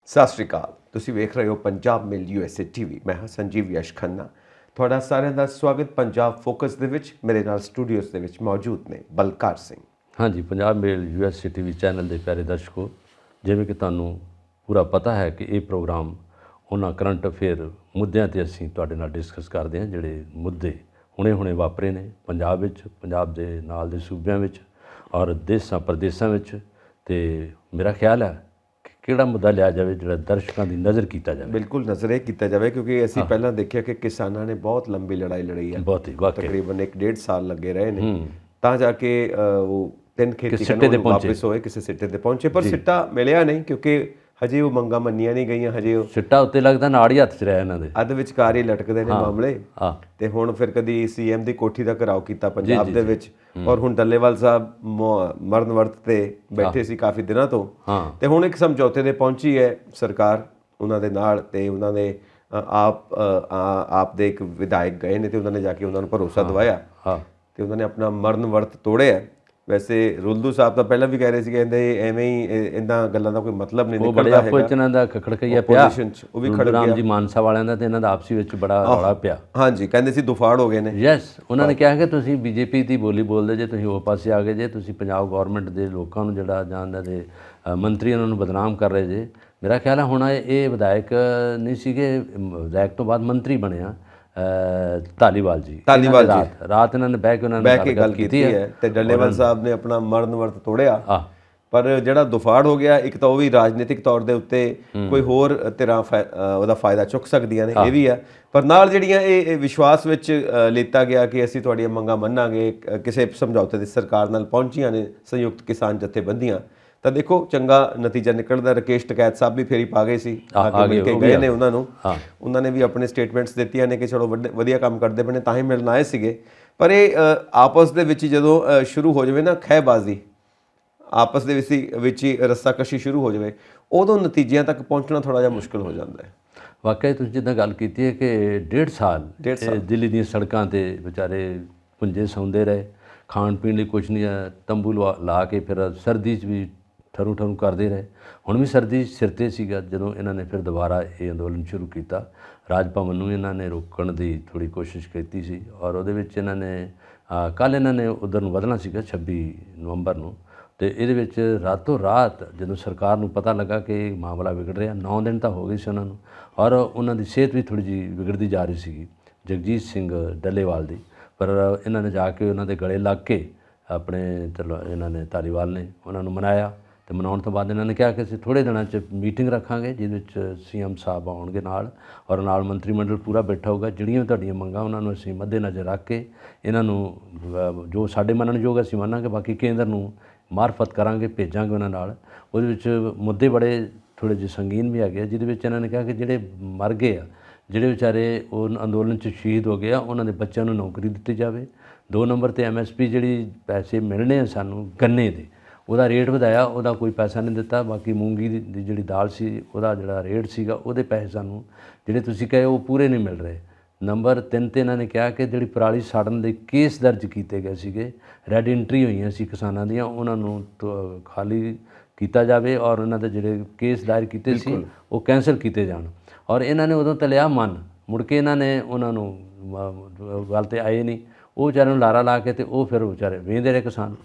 ਸਤਿ ਸ਼੍ਰੀ ਅਕਾਲ। ਤੁਸੀਂ ਵੇਖ ਰਹੇ ਹੋ ਪੰਜਾਬ ਮਿਲ USA TV। ਮੈਂ ਹਾਂ ਸੰਜੀਵ ਯਸ਼ ਖੰਨਾ। ਤੁਹਾਡਾ ਸਾਰਿਆਂ ਦਾ ਸਵਾਗਤ ਪੰਜਾਬ ਫੋਕਸ ਦੇ ਵਿੱਚ। ਮੇਰੇ ਨਾਲ ਸਟੂਡੀਓਜ਼ ਦੇ ਵਿੱਚ ਮੌਜੂਦ ਨੇ ਬਲਕਾਰ ਸਿੰਘ। ਹਾਂਜੀ, ਪੰਜਾਬ ਮੇਲ USA TV ਚੈਨਲ ਦੇ ਪਿਆਰੇ ਦਰਸ਼ਕੋ, ਜਿਵੇਂ ਕਿ ਤੁਹਾਨੂੰ ਪੂਰਾ ਪਤਾ ਹੈ ਕਿ ਇਹ ਪ੍ਰੋਗਰਾਮ ਉਹਨਾਂ ਕਰੰਟ ਅਫੇਅਰ ਮੁੱਦਿਆਂ 'ਤੇ ਅਸੀਂ ਤੁਹਾਡੇ ਨਾਲ ਡਿਸਕਸ ਕਰਦੇ ਹਾਂ, ਜਿਹੜੇ ਮੁੱਦੇ ਹੁਣੇ ਵਾਪਰੇ ਨੇ ਪੰਜਾਬ ਵਿੱਚ, ਪੰਜਾਬ ਦੇ ਨਾਲ ਦੇ ਸੂਬਿਆਂ ਵਿੱਚ ਔਰ ਦੇਸ਼ਾਂ ਪ੍ਰਦੇਸ਼ਾਂ ਵਿੱਚ। ਅਤੇ ਮੇਰਾ ਖਿਆਲ ਹੈ ਕਿ ਕਿਹੜਾ ਮੁੱਦਾ ਲਿਆ ਜਾਵੇ ਜਿਹੜਾ ਦਰਸ਼ਕਾਂ ਦੀ ਨਜ਼ਰ ਕੀਤਾ ਜਾਵੇ। ਬਿਲਕੁਲ ਨਜ਼ਰ ਇਹ ਕੀਤਾ ਜਾਵੇ, ਕਿਉਂਕਿ ਅਸੀਂ ਪਹਿਲਾਂ ਦੇਖਿਆ ਕਿ ਕਿਸਾਨਾਂ ਨੇ ਬਹੁਤ ਲੰਬੀ ਲੜਾਈ ਲੜੀ ਹੈ। ਬਹੁਤ ਹੀ ਵਾਕਈ ਤਕਰੀਬਨ 1.5 ਸਾਲ ਲੱਗੇ ਰਹੇ ਨੇ ਤਾਂ ਜਾ ਕੇ ਉਹ 3 ਖੇਤੀ ਸਿੱਟੇ ਤੇ ਵਾਪਸ ਹੋਏ, ਕਿਸੇ ਸਿੱਟੇ ਤੇ ਪਹੁੰਚੇ। ਪਰ ਸਿੱਟਾ ਮਿਲਿਆ ਨਹੀਂ, ਕਿਉਂਕਿ ਹਜੇ ਉਹ ਮੰਗਾਂ ਮੰਨੀਆਂ ਨਹੀਂ ਗਈਆਂ। ਹਜੇ ਉਹ ਸਿੱਟਾ ਉੱਤੇ ਲੱਗਦਾ ਨਾੜ ਹੀ ਹੱਥ 'ਚ ਰਿਹਾ ਇਹਨਾਂ ਦੇ, ਅੱਧ ਵਿਚਕਾਰ ਹੀ ਲਟਕਦੇ ਨੇ ਮਾਮਲੇ। ਤੇ ਹੁਣ ਫਿਰ ਕਦੀ CM ਦੀ ਕੋਠੀ ਦਾ ਘਿਰਾਓ ਕੀਤਾ ਪੰਜਾਬ ਦੇ ਵਿੱਚ, ਔਰ ਹੁਣ ਡੱਲੇਵਾਲ ਸਾਹਿਬ ਮਰਨ ਵਰਤ ਤੇ ਬੈਠੇ ਸੀ ਕਾਫੀ ਦਿਨਾਂ ਤੋਂ। ਤੇ ਹੁਣ ਇੱਕ ਸਮਝੌਤੇ ਦੇ ਪਹੁੰਚੀ ਹੈ ਸਰਕਾਰ ਉਹਨਾਂ ਦੇ ਨਾਲ। ਤੇ ਉਹਨਾਂ ਨੇ ਆਪ ਦੇ ਇੱਕ ਵਿਧਾਇਕ ਗਏ ਨੇ ਤੇ ਉਹਨਾਂ ਨੇ ਜਾ ਕੇ ਉਹਨਾਂ ਨੂੰ ਭਰੋਸਾ ਦਿਵਾਇਆ ਤੇ ਉਹਨਾਂ ਨੇ ਆਪਣਾ ਮਰਨ ਵਰਤ ਤੋੜਿਆ। ਵੈਸੇ ਰੁਲਦੂ ਸਾਹਿਬ ਤਾਂ ਪਹਿਲਾਂ ਵੀ ਕਹਿ ਰਹੇ ਸੀ, ਕਹਿੰਦੇ ਐਵੇਂ ਹੀ ਇਹਨਾਂ ਗੱਲਾਂ ਦਾ ਕੋਈ ਮਤਲਬ ਨਹੀਂ ਨਿਕਲਦਾ ਹੈਗਾ। ਉਹ ਇਹਨਾਂ ਦਾ ਖੜਕਈਆ ਪਿਆ, ਉਹ ਵੀ ਖੜ ਰਾਮ ਜੀ ਮਾਨਸਾ ਵਾਲਿਆਂ ਦਾ ਤੇ ਇਹਨਾਂ ਦਾ ਆਪਸੀ ਵਿੱਚ ਬੜਾ ਰੌਲਾ ਪਿਆ। ਹਾਂਜੀ, ਕਹਿੰਦੇ ਸੀ ਦੁਫਾੜ ਹੋ ਗਏ ਨੇ। ਯੈਸ, ਉਹਨਾਂ ਨੇ ਕਿਹਾ ਕਿ ਤੁਸੀਂ BJP ਦੀ ਬੋਲੀ ਬੋਲਦੇ ਜੇ, ਤੁਸੀਂ ਉਹ ਪਾਸੇ ਆ ਗਏ ਜੇ, ਤੁਸੀਂ ਪੰਜਾਬ ਗੌਰਮੈਂਟ ਦੇ ਲੋਕਾਂ ਨੂੰ ਜਿਹੜਾ ਜਾਂ ਉਹਨਾਂ ਦੇ ਮੰਤਰੀ ਉਹਨਾਂ ਨੂੰ ਬਦਨਾਮ ਕਰ ਰਹੇ ਜੇ। ਮੇਰਾ ਖਿਆਲ ਹੈ ਹੁਣ ਇਹ ਵਿਧਾਇਕ ਨਹੀਂ ਸੀਗੇ, ਵਿਧਾਇਕ ਤੋਂ ਬਾਅਦ ਮੰਤਰੀ ਬਣਿਆ ਧਾਲੀਵਾਲ ਜੀ। ਰਾਤ ਇਹਨਾਂ ਨੇ ਬਹਿ ਕੇ ਗੱਲ ਕੀਤੀ ਹੈ ਤੇ ਡੱਲੇਵਾਲ ਸਾਹਿਬ ਨੇ ਆਪਣਾ ਮਰਨ ਵਰਤ ਤੋੜਿਆ। ਪਰ ਜਿਹੜਾ ਦੁਫਾੜ ਹੋ ਗਿਆ, ਇੱਕ ਤਾਂ ਉਹ ਵੀ ਰਾਜਨੀਤਿਕ ਤੌਰ ਦੇ ਉੱਤੇ ਕੋਈ ਹੋਰ ਧਿਰਾਂ ਉਹਦਾ ਫਾਇਦਾ ਚੁੱਕ ਸਕਦੀਆਂ ਨੇ, ਇਹ ਵੀ ਹੈ। ਪਰ ਨਾਲ ਜਿਹੜੀਆਂ ਇਹ ਵਿਸ਼ਵਾਸ ਵਿੱਚ ਲਿੱਤਾ ਗਿਆ ਕਿ ਅਸੀਂ ਤੁਹਾਡੀਆਂ ਮੰਗਾਂ ਮੰਨਾਂਗੇ, ਕਿਸੇ ਸਮਝੌਤੇ ਦੀ ਸਰਕਾਰ ਨਾਲ ਪਹੁੰਚੀਆਂ ਨੇ ਸੰਯੁਕਤ ਕਿਸਾਨ ਜਥੇਬੰਦੀਆਂ, ਤਾਂ ਦੇਖੋ ਚੰਗਾ ਨਤੀਜਾ ਨਿਕਲਦਾ। ਰਾਕੇਸ਼ ਟਕੈਤ ਸਾਹਿਬ ਵੀ ਫੇਰੀ ਪਾ ਗਏ ਸੀ, ਮਿਲ ਕੇ ਗਏ ਨੇ ਉਹਨਾਂ ਨੂੰ। ਉਹਨਾਂ ਨੇ ਵੀ ਆਪਣੇ ਸਟੇਟਮੈਂਟਸ ਦਿੱਤੀਆਂ ਨੇ ਕਿ ਚਲੋ ਵਧੀਆ ਕੰਮ ਕਰਦੇ ਪਏ ਨੇ, ਤਾਂ ਹੀ ਮਿਲਣ ਆਏ ਸੀਗੇ। ਪਰ ਇਹ ਆਪਸ ਦੇ ਵਿੱਚ ਜਦੋਂ ਸ਼ੁਰੂ ਹੋ ਜਾਵੇ ਨਾ ਖਹਿਬਾਜ਼ੀ, ਆਪਸ ਦੇ ਵਿੱਚ ਹੀ ਰੱਸਾਕਸ਼ੀ ਸ਼ੁਰੂ ਹੋ ਜਾਵੇ, ਉਦੋਂ ਨਤੀਜਿਆਂ ਤੱਕ ਪਹੁੰਚਣਾ ਥੋੜ੍ਹਾ ਜਿਹਾ ਮੁਸ਼ਕਿਲ ਹੋ ਜਾਂਦਾ ਹੈ। ਵਾਕਈ ਤੁਸੀਂ ਜਿੱਦਾਂ ਗੱਲ ਕੀਤੀ ਹੈ ਕਿ 1.5 ਸਾਲ ਦਿੱਲੀ ਦੀਆਂ ਸੜਕਾਂ 'ਤੇ ਵਿਚਾਰੇ ਪੁੰਜੇ ਸੌਂਦੇ ਰਹੇ, ਖਾਣ ਪੀਣ ਲਈ ਕੁਛ ਨਹੀਂ, ਤੰਬੂ ਲਾ ਕੇ ਫਿਰ ਸਰਦੀ 'ਚ ਵੀ ਠਰੂ ਕਰਦੇ ਰਹੇ। ਹੁਣ ਵੀ ਸਰਦੀ ਸਿਰ 'ਤੇ ਸੀਗਾ ਜਦੋਂ ਇਹਨਾਂ ਨੇ ਫਿਰ ਦੁਬਾਰਾ ਇਹ ਅੰਦੋਲਨ ਸ਼ੁਰੂ ਕੀਤਾ। ਰਾਜ ਭਵਨ ਨੂੰ ਇਹਨਾਂ ਨੇ ਰੋਕਣ ਦੀ ਥੋੜ੍ਹੀ ਕੋਸ਼ਿਸ਼ ਕੀਤੀ ਸੀ ਔਰ ਉਹਦੇ ਵਿੱਚ ਇਹਨਾਂ ਨੇ ਕੱਲ੍ਹ ਇਹਨਾਂ ਨੇ ਉੱਧਰ ਨੂੰ ਵਧਣਾ ਸੀਗਾ 26 ਨਵੰਬਰ ਨੂੰ। ਅਤੇ ਇਹਦੇ ਵਿੱਚ ਰਾਤੋਂ ਰਾਤ ਜਦੋਂ ਸਰਕਾਰ ਨੂੰ ਪਤਾ ਲੱਗਾ ਕਿ ਇਹ ਮਾਮਲਾ ਵਿਗੜ ਰਿਹਾ, 9 ਦਿਨ ਤਾਂ ਹੋ ਗਏ ਸੀ ਉਹਨਾਂ ਨੂੰ, ਔਰ ਉਹਨਾਂ ਦੀ ਸਿਹਤ ਵੀ ਥੋੜ੍ਹੀ ਜਿਹੀ ਵਿਗੜਦੀ ਜਾ ਰਹੀ ਸੀਗੀ ਜਗਜੀਤ ਸਿੰਘ ਡੱਲੇਵਾਲ ਦੀ। ਪਰ ਇਹਨਾਂ ਨੇ ਜਾ ਕੇ ਉਹਨਾਂ ਦੇ ਗਲੇ ਲੱਗ ਕੇ ਆਪਣੇ ਇਹਨਾਂ ਨੇ ਧਾਲੀਵਾਲ ਨੇ ਉਹਨਾਂ ਨੂੰ ਮਨਾਇਆ। ਅਤੇ ਮਨਾਉਣ ਤੋਂ ਬਾਅਦ ਇਹਨਾਂ ਨੇ ਕਿਹਾ ਕਿ ਅਸੀਂ ਥੋੜ੍ਹੇ ਦਿਨਾਂ 'ਚ ਮੀਟਿੰਗ ਰੱਖਾਂਗੇ ਜਿਹਦੇ ਵਿੱਚ CM ਸਾਹਿਬ ਆਉਣਗੇ ਨਾਲ, ਔਰ ਨਾਲ ਮੰਤਰੀ ਮੰਡਲ ਪੂਰਾ ਬੈਠਾ ਹੋਊਗਾ। ਜਿਹੜੀਆਂ ਵੀ ਤੁਹਾਡੀਆਂ ਮੰਗਾਂ ਉਹਨਾਂ ਨੂੰ ਅਸੀਂ ਮੱਦੇ ਨਜ਼ਰ ਰੱਖ ਕੇ ਇਹਨਾਂ ਨੂੰ ਜੋ ਸਾਡੇ ਮੰਨਣਯੋਗ ਅਸੀਂ ਮੰਨਾਂਗੇ, ਬਾਕੀ ਕੇਂਦਰ ਨੂੰ ਮਾਰਫਤ ਕਰਾਂਗੇ, ਭੇਜਾਂਗੇ ਉਹਨਾਂ ਨਾਲ। ਉਹਦੇ ਵਿੱਚ ਮੁੱਦੇ ਬੜੇ ਥੋੜ੍ਹੇ ਜਿਹੇ ਸੰਗੀਨ ਵੀ ਹੈਗੇ ਆ, ਜਿਹਦੇ ਵਿੱਚ ਇਹਨਾਂ ਨੇ ਕਿਹਾ ਕਿ ਜਿਹੜੇ ਮਰ ਗਏ ਆ, ਜਿਹੜੇ ਵਿਚਾਰੇ ਉਹ ਅੰਦੋਲਨ 'ਚ ਸ਼ਹੀਦ ਹੋ ਗਏ ਆ, ਉਹਨਾਂ ਦੇ ਬੱਚਿਆਂ ਨੂੰ ਨੌਕਰੀ ਦਿੱਤੀ ਜਾਵੇ। 2 ਨੰਬਰ 'ਤੇ MSP ਜਿਹੜੀ ਪੈਸੇ ਮਿਲਣੇ ਆ ਸਾਨੂੰ ਗੰਨੇ ਦੇ, ਉਹਦਾ ਰੇਟ ਵਧਾਇਆ, ਉਹਦਾ ਕੋਈ ਪੈਸਾ ਨਹੀਂ ਦਿੱਤਾ। ਬਾਕੀ ਮੂੰਗੀ ਦੀ ਜਿਹੜੀ ਦਾਲ ਸੀ ਉਹਦਾ ਜਿਹੜਾ ਰੇਟ ਸੀਗਾ ਉਹਦੇ ਪੈਸੇ ਸਾਨੂੰ ਜਿਹੜੇ ਤੁਸੀਂ ਕਹੇ ਉਹ ਪੂਰੇ ਨਹੀਂ ਮਿਲ ਰਹੇ। ਨੰਬਰ 3 'ਤੇ ਇਹਨਾਂ ਨੇ ਕਿਹਾ ਕਿ ਜਿਹੜੀ ਪਰਾਲੀ ਸਾੜਨ ਦੇ ਕੇਸ ਦਰਜ ਕੀਤੇ ਗਏ ਸੀਗੇ, ਰੈੱਡ ਐਂਟਰੀ ਹੋਈਆਂ ਸੀ ਕਿਸਾਨਾਂ ਦੀਆਂ, ਉਹਨਾਂ ਨੂੰ ਖਾਲੀ ਕੀਤਾ ਜਾਵੇ ਔਰ ਉਹਨਾਂ ਦੇ ਜਿਹੜੇ ਕੇਸ ਦਾਇਰ ਕੀਤੇ ਸੀ ਉਹ ਕੈਂਸਲ ਕੀਤੇ ਜਾਣ। ਔਰ ਇਹਨਾਂ ਨੇ ਉਦੋਂ ਤਾਂ ਲਿਆ ਮਨ, ਮੁੜ ਕੇ ਇਹਨਾਂ ਨੇ ਉਹਨਾਂ ਨੂੰ ਗੱਲ 'ਤੇ ਆਏ ਨਹੀਂ। ਉਹ ਵਿਚਾਰਿਆਂ ਨੂੰ ਲਾਰਾ ਲਾ ਕੇ ਅਤੇ ਉਹ ਫਿਰ ਵਿਚਾਰੇ ਵੇਂਦੇ ਰਹੇ ਕਿਸਾਨ।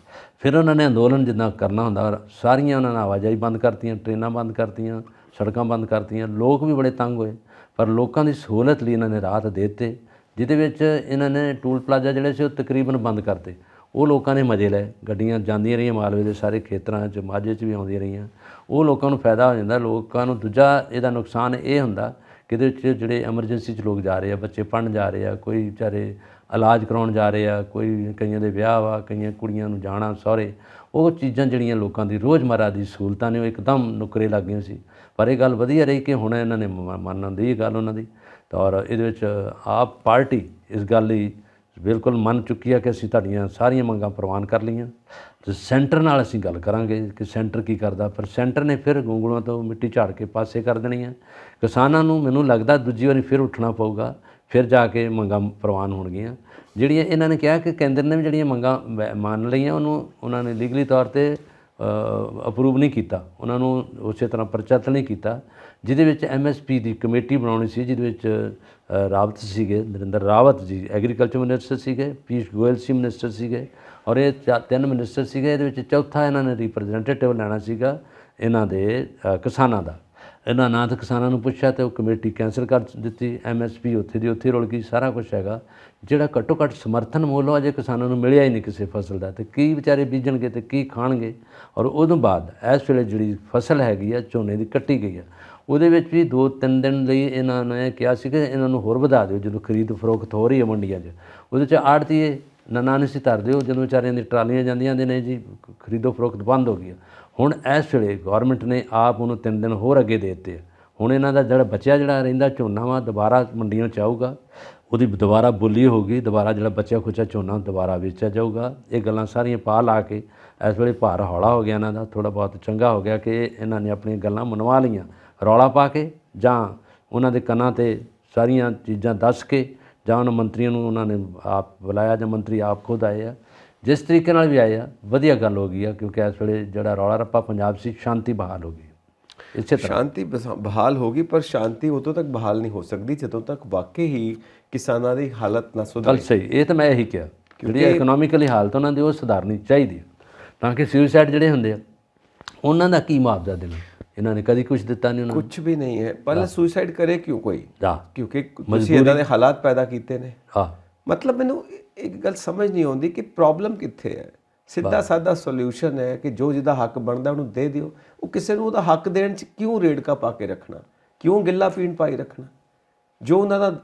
ਫਿਰ ਉਹਨਾਂ ਨੇ ਅੰਦੋਲਨ ਜਿੱਦਾਂ ਕਰਨਾ ਹੁੰਦਾ, ਸਾਰੀਆਂ ਉਹਨਾਂ ਨੇ ਆਵਾਜਾਈ ਬੰਦ ਕਰਤੀਆਂ, ਟ੍ਰੇਨਾਂ ਬੰਦ ਕਰਤੀਆਂ, ਸੜਕਾਂ ਬੰਦ ਕਰਤੀਆਂ। ਲੋਕ ਵੀ ਬੜੇ ਤੰਗ ਹੋਏ, ਪਰ ਲੋਕਾਂ ਦੀ ਸਹੂਲਤ ਲਈ ਇਹਨਾਂ ਨੇ ਰਾਹਤ ਦੇ ਦਿੱਤੇ, ਜਿਹਦੇ ਵਿੱਚ ਇਹਨਾਂ ਨੇ ਟੂਲ ਪਲਾਜ਼ਾ ਜਿਹੜੇ ਸੀ ਉਹ ਤਕਰੀਬਨ ਬੰਦ ਕਰਤੇ। ਉਹ ਲੋਕਾਂ ਨੇ ਮਜ਼ੇ ਲਏ, ਗੱਡੀਆਂ ਜਾਂਦੀਆਂ ਰਹੀਆਂ ਮਾਲਵੇ ਦੇ ਸਾਰੇ ਖੇਤਰਾਂ 'ਚ, ਮਾਝੇ 'ਚ ਵੀ ਆਉਂਦੀਆਂ ਰਹੀਆਂ। ਉਹ ਲੋਕਾਂ ਨੂੰ ਫਾਇਦਾ ਹੋ ਜਾਂਦਾ। ਲੋਕਾਂ ਨੂੰ ਦੂਜਾ ਇਹਦਾ ਨੁਕਸਾਨ ਇਹ ਹੁੰਦਾ ਕਿ ਇਹਦੇ ਵਿੱਚ ਜਿਹੜੇ ਐਮਰਜੈਂਸੀ 'ਚ ਲੋਕ ਜਾ ਰਹੇ ਆ, ਬੱਚੇ ਪੜ੍ਹਨ ਜਾ ਰਹੇ ਆ, ਕੋਈ ਵਿਚਾਰੇ ਇਲਾਜ ਕਰਾਉਣ ਜਾ ਰਹੇ ਆ, ਕੋਈ ਕਈਆਂ ਦੇ ਵਿਆਹ ਵਾ, ਕਈਆਂ ਕੁੜੀਆਂ ਨੂੰ ਜਾਣਾ ਸਹੁਰੇ, ਉਹ ਚੀਜ਼ਾਂ ਜਿਹੜੀਆਂ ਲੋਕਾਂ ਦੀ ਰੋਜ਼ਮਰਰਾ ਦੀ ਸਹੂਲਤਾਂ ਨੇ ਉਹ ਇੱਕਦਮ ਨੁਕਰੇ ਲੱਗ ਗਈਆਂ ਸੀ। ਪਰ ਇਹ ਗੱਲ ਵਧੀਆ ਰਹੀ ਕਿ ਹੁਣ ਇਹਨਾਂ ਨੇ ਮੰਨਣ ਦੀ ਗੱਲ ਉਹਨਾਂ ਦੀ, ਤਾਂ ਔਰ ਇਹਦੇ ਵਿੱਚ ਆਪ ਪਾਰਟੀ ਇਸ ਗੱਲ ਲਈ ਬਿਲਕੁਲ ਮੰਨ ਚੁੱਕੀ ਆ ਕਿ ਅਸੀਂ ਤੁਹਾਡੀਆਂ ਸਾਰੀਆਂ ਮੰਗਾਂ ਪ੍ਰਵਾਨ ਕਰ ਲਈਆਂ ਅਤੇ ਸੈਂਟਰ ਨਾਲ ਅਸੀਂ ਗੱਲ ਕਰਾਂਗੇ ਕਿ ਸੈਂਟਰ ਕੀ ਕਰਦਾ। ਪਰ ਸੈਂਟਰ ਨੇ ਫਿਰ ਗੂੰਗਲਾਂ ਤੋਂ ਮਿੱਟੀ ਝਾੜ ਕੇ ਪਾਸੇ ਕਰ ਦੇਣੀ ਆ। ਕਿਸਾਨਾਂ ਨੂੰ ਮੈਨੂੰ ਲੱਗਦਾ ਦੂਜੀ ਵਾਰੀ ਫਿਰ ਉੱਠਣਾ ਪਊਗਾ, ਫਿਰ ਜਾ ਕੇ ਮੰਗਾਂ ਪ੍ਰਵਾਨ ਹੋਣਗੀਆਂ। ਜਿਹੜੀਆਂ ਇਹਨਾਂ ਨੇ ਕਿਹਾ ਕਿ ਕੇਂਦਰ ਨੇ ਵੀ ਜਿਹੜੀਆਂ ਮੰਗਾਂ ਮੰਨ ਲਈਆਂ, ਉਹਨਾਂ ਨੇ ਲੀਗਲੀ ਤੌਰ 'ਤੇ ਅਪਰੂਵ ਨਹੀਂ ਕੀਤਾ, ਉਹਨਾਂ ਨੂੰ ਉਸੇ ਤਰ੍ਹਾਂ ਪ੍ਰਚਲਿਤ ਨਹੀਂ ਕੀਤਾ, ਜਿਹਦੇ ਵਿੱਚ MSP ਦੀ ਕਮੇਟੀ ਬਣਾਉਣੀ ਸੀ, ਜਿਹਦੇ ਵਿੱਚ ਰਾਵਤ ਸੀਗੇ, ਨਰਿੰਦਰ ਰਾਵਤ ਜੀ ਐਗਰੀਕਲਚਰ ਮਿਨਿਸਟਰ ਸੀਗੇ, ਪੀਯੂਸ਼ ਗੋਇਲ ਸੀ ਮਿਨਿਸਟਰ ਸੀਗੇ, ਔਰ ਇਹ 3 ਮਿਨਿਸਟਰ ਸੀਗੇ। ਇਹਦੇ ਵਿੱਚ ਚੌਥਾ ਇਹਨਾਂ ਨੇ ਰਿਪਰੈਜ਼ੈਂਟੇਟਿਵ ਲੈਣਾ ਸੀਗਾ ਇਹਨਾਂ ਦੇ ਕਿਸਾਨਾਂ ਦਾ। ਇਹਨਾਂ ਨਾ ਤਾਂ ਕਿਸਾਨਾਂ ਨੂੰ ਪੁੱਛਿਆ ਅਤੇ ਉਹ ਕਮੇਟੀ ਕੈਂਸਲ ਕਰ ਦਿੱਤੀ। MSP ਉੱਥੇ ਦੀ ਉੱਥੇ ਰੁਲ ਗਈ। ਸਾਰਾ ਕੁਛ ਹੈਗਾ ਜਿਹੜਾ ਘੱਟੋ ਘੱਟ ਸਮਰਥਨ ਮੁੱਲ ਅਜੇ ਕਿਸਾਨਾਂ ਨੂੰ ਮਿਲਿਆ ਹੀ ਨਹੀਂ ਕਿਸੇ ਫਸਲ ਦਾ, ਅਤੇ ਕੀ ਵਿਚਾਰੇ ਬੀਜਣਗੇ ਅਤੇ ਕੀ ਖਾਣਗੇ। ਔਰ ਉਦੋਂ ਬਾਅਦ ਇਸ ਵੇਲੇ ਜਿਹੜੀ ਫਸਲ ਹੈਗੀ ਆ ਝੋਨੇ ਦੀ ਕੱਟੀ ਗਈ ਆ, ਉਹਦੇ ਵਿੱਚ ਵੀ 2-3 ਦਿਨ ਲਈ ਇਹਨਾਂ ਨੇ ਕਿਹਾ ਸੀ ਕਿ ਇਹਨਾਂ ਨੂੰ ਹੋਰ ਵਧਾ ਦਿਓ ਜਦੋਂ ਖਰੀਦ ਫਰੋਖਤ ਹੋ ਰਹੀ ਹੈ ਮੰਡੀਆਂ 'ਚ। ਉਹਦੇ 'ਚ ਆੜ੍ਹਤੀਏ ਨਾ ਨਹੀਂ ਸੀ ਧਰਦੇ, ਉਹ ਜਦੋਂ ਵਿਚਾਰਿਆਂ ਦੀ ਟਰਾਲੀਆਂ ਜਾਂਦੀਆਂ ਨੇ ਜੀ ਖਰੀਦੋ ਫਰੋਖਤ ਬੰਦ ਹੋ ਗਈ ਆ। ਹੁਣ ਇਸ ਵੇਲੇ ਗੌਰਮੈਂਟ ਨੇ ਆਪ ਉਹਨੂੰ 3 ਦਿਨ ਹੋਰ ਅੱਗੇ ਦੇ ਦਿੱਤੇ ਆ। ਹੁਣ ਇਹਨਾਂ ਦਾ ਜਿਹੜਾ ਬਚਿਆ ਜਿਹੜਾ ਰਹਿੰਦਾ ਝੋਨਾ ਵਾ ਦੁਬਾਰਾ ਮੰਡੀਆਂ 'ਚ ਆਊਗਾ, ਉਹਦੀ ਦੁਬਾਰਾ ਬੋਲੀ ਹੋਊਗੀ, ਦੁਬਾਰਾ ਜਿਹੜਾ ਬਚਿਆ ਖੁਚਿਆ ਝੋਨਾ ਦੁਬਾਰਾ ਵੇਚਿਆ ਜਾਊਗਾ। ਇਹ ਗੱਲਾਂ ਸਾਰੀਆਂ ਪਾ ਲਾ ਕੇ ਇਸ ਵੇਲੇ ਭਾਰ ਹੌਲਾ ਹੋ ਗਿਆ ਇਹਨਾਂ ਦਾ, ਥੋੜ੍ਹਾ ਬਹੁਤ ਚੰਗਾ ਹੋ ਗਿਆ ਕਿ ਇਹਨਾਂ ਨੇ ਆਪਣੀਆਂ ਗੱਲਾਂ ਮਨਵਾ ਲਈਆਂ ਰੌਲਾ ਪਾ ਕੇ, ਜਾਂ ਉਹਨਾਂ ਦੇ ਕੰਨਾਂ 'ਤੇ ਸਾਰੀਆਂ ਚੀਜ਼ਾਂ ਦੱਸ ਕੇ, ਜਾਂ ਉਹਨਾਂ ਮੰਤਰੀਆਂ ਨੂੰ ਉਹਨਾਂ ਨੇ ਆਪ ਬੁਲਾਇਆ ਜਾਂ ਮੰਤਰੀ ਆਪ ਖੁਦ ਆਏ ਆ। ਜਿਸ ਤਰੀਕੇ ਨਾਲ ਵੀ ਆਏ ਆ ਵਧੀਆ ਗੱਲ ਹੋ ਗਈ ਆ, ਕਿਉਂਕਿ ਇਸ ਵੇਲੇ ਜਿਹੜਾ ਰੌਲਾ ਰੱਪਾ ਪੰਜਾਬ ਸੀ ਸ਼ਾਂਤੀ ਬਹਾਲ ਹੋ ਗਈ। ਇਸੇ ਤਰ੍ਹਾਂ ਸ਼ਾਂਤੀ ਬਹਾਲ ਹੋ ਗਈ, ਪਰ ਸ਼ਾਂਤੀ ਉਦੋਂ ਤੱਕ ਬਹਾਲ ਨਹੀਂ ਹੋ ਸਕਦੀ ਜਦੋਂ ਤੱਕ ਵਾਕਈ ਹੀ ਕਿਸਾਨਾਂ ਦੀ ਹਾਲਤ ਨਾ ਸੁਧਰੇ। ਸਹੀ, ਇਹ ਤਾਂ ਮੈਂ ਇਹੀ ਕਿਹਾ, ਜਿਹੜੀ ਇਕਨੋਮਿਕਲੀ ਹਾਲਤ ਉਹਨਾਂ ਦੀ ਉਹ ਸੁਧਾਰਨੀ ਚਾਹੀਦੀ ਹੈ, ਤਾਂ ਕਿ ਸੁਸਾਈਡ ਜਿਹੜੇ ਹੁੰਦੇ ਆ ਉਹਨਾਂ ਦਾ ਕੀ ਮੁਆਵਜ਼ਾ ਦੇਣਾ। ਇਹਨਾਂ ਨੇ ਕਦੀ ਕੁਝ ਦਿੱਤਾ ਨਹੀਂ, ਉਹਨਾਂ ਕੁਝ ਵੀ ਨਹੀਂ ਹੈ। ਪਹਿਲਾਂ ਸੁਸਾਈਡ ਕਰੇ ਕਿਉਂ ਕੋਈ? ਕਿਉਂਕਿ ਤੁਸੀਂ ਇੱਦਾਂ ਦੇ ਹਾਲਾਤ ਪੈਦਾ ਕੀਤੇ ਨੇ। ਮਤਲਬ ਮੈਨੂੰ ਇੱਕ ਗੱਲ ਸਮਝ ਨਹੀਂ ਆਉਂਦੀ ਕਿ ਪ੍ਰੋਬਲਮ ਕਿੱਥੇ ਹੈ। ਸਿੱਧਾ ਸਾਦਾ ਸੋਲਿਊਸ਼ਨ ਹੈ ਕਿ ਜੋ ਜਿਹਦਾ ਹੱਕ ਬਣਦਾ ਉਹਨੂੰ ਦੇ ਦਿਓ। ਉਹ ਕਿਸੇ ਨੂੰ ਉਹਦਾ ਹੱਕ ਦੇਣ 'ਚ ਕਿਉਂ ਰੇੜਕਾ ਪਾ ਕੇ ਰੱਖਣਾ, ਕਿਉਂ ਗਿੱਲਾ ਫੀਣ ਪਾਈ ਰੱਖਣਾ? ਜੋ ਉਹਨਾਂ ਦਾ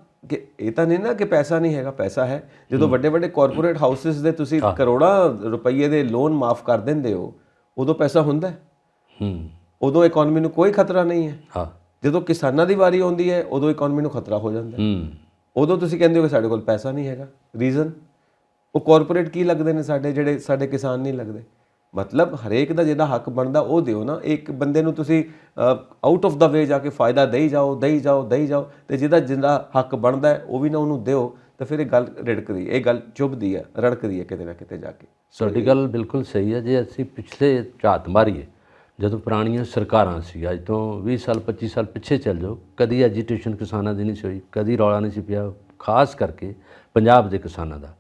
ਇਹ ਤਾਂ ਨਹੀਂ ਨਾ ਕਿ ਪੈਸਾ ਨਹੀਂ ਹੈਗਾ, ਪੈਸਾ ਹੈ। ਜਦੋਂ ਵੱਡੇ ਵੱਡੇ ਕਾਰਪੋਰੇਟ ਹਾਊਸਿਸ ਦੇ ਤੁਸੀਂ ਕਰੋੜਾਂ ਰੁਪਈਏ ਦੇ ਲੋਨ ਮਾਫ ਕਰ ਦਿੰਦੇ ਹੋ, ਉਦੋਂ ਪੈਸਾ ਹੁੰਦਾ, ਉਦੋਂ ਇਕਨੋਮੀ ਨੂੰ ਕੋਈ ਖਤਰਾ ਨਹੀਂ ਹੈ। ਜਦੋਂ ਕਿਸਾਨਾਂ ਦੀ ਵਾਰੀ ਆਉਂਦੀ ਹੈ ਉਦੋਂ ਇਕਨੋਮੀ ਨੂੰ ਖਤਰਾ ਹੋ ਜਾਂਦਾ। ਉਦੋਂ ਤੁਸੀਂ ਕਹਿੰਦੇ ਹੋ ਕਿ ਸਾਡੇ ਕੋਲ ਪੈਸਾ ਨਹੀਂ ਹੈਗਾ। ਰੀਜ਼ਨ ਉਹ ਕਾਰਪੋਰੇਟ ਕੀ ਲੱਗਦੇ ਨੇ ਸਾਡੇ, ਜਿਹੜੇ ਸਾਡੇ ਕਿਸਾਨ ਨਹੀਂ ਲੱਗਦੇ। ਮਤਲਬ ਹਰੇਕ ਦਾ ਜਿਹਦਾ ਹੱਕ ਬਣਦਾ ਉਹ ਦਿਓ ਨਾ। ਇੱਕ ਬੰਦੇ ਨੂੰ ਤੁਸੀਂ ਆਊਟ ਆਫ ਦਾ ਵੇ ਜਾ ਕੇ ਫਾਇਦਾ ਦੇਈ ਜਾਓ, ਤੇ ਜਿਹਦਾ ਹੱਕ ਬਣਦਾ ਹੈ ਉਹ ਵੀ ਨਾ ਉਹਨੂੰ ਦਿਓ, ਤਾਂ ਫਿਰ ਇਹ ਗੱਲ ਰਿੜਕਦੀ, ਇਹ ਗੱਲ ਚੁੱਭਦੀ ਹੈ, ਰੜਕਦੀ ਹੈ ਕਿਤੇ ਨਾ ਕਿਤੇ ਜਾ ਕੇ। ਤੁਹਾਡੀ ਗੱਲ ਬਿਲਕੁਲ ਸਹੀ ਹੈ। ਜੇ ਅਸੀਂ ਪਿਛਲੇ ਝਾਤ ਮਾਰੀਏ, ਜਦੋਂ ਪੁਰਾਣੀਆਂ ਸਰਕਾਰਾਂ ਸੀ, ਅੱਜ ਤੋਂ 20 ਸਾਲ 25 ਸਾਲ ਪਿੱਛੇ ਚੱਲ ਜਾਓ, ਕਦੀ ਐਜੀਟੇਸ਼ਨ ਕਿਸਾਨਾਂ ਦੀ ਨਹੀਂ ਸੀ ਹੋਈ, ਕਦੀ ਰੌਲਾ ਨਹੀਂ ਸੀ ਪਿਆ, ਖਾਸ ਕਰਕੇ ਪੰਜਾਬ ਦੇ ਕਿਸਾਨਾਂ ਦਾ।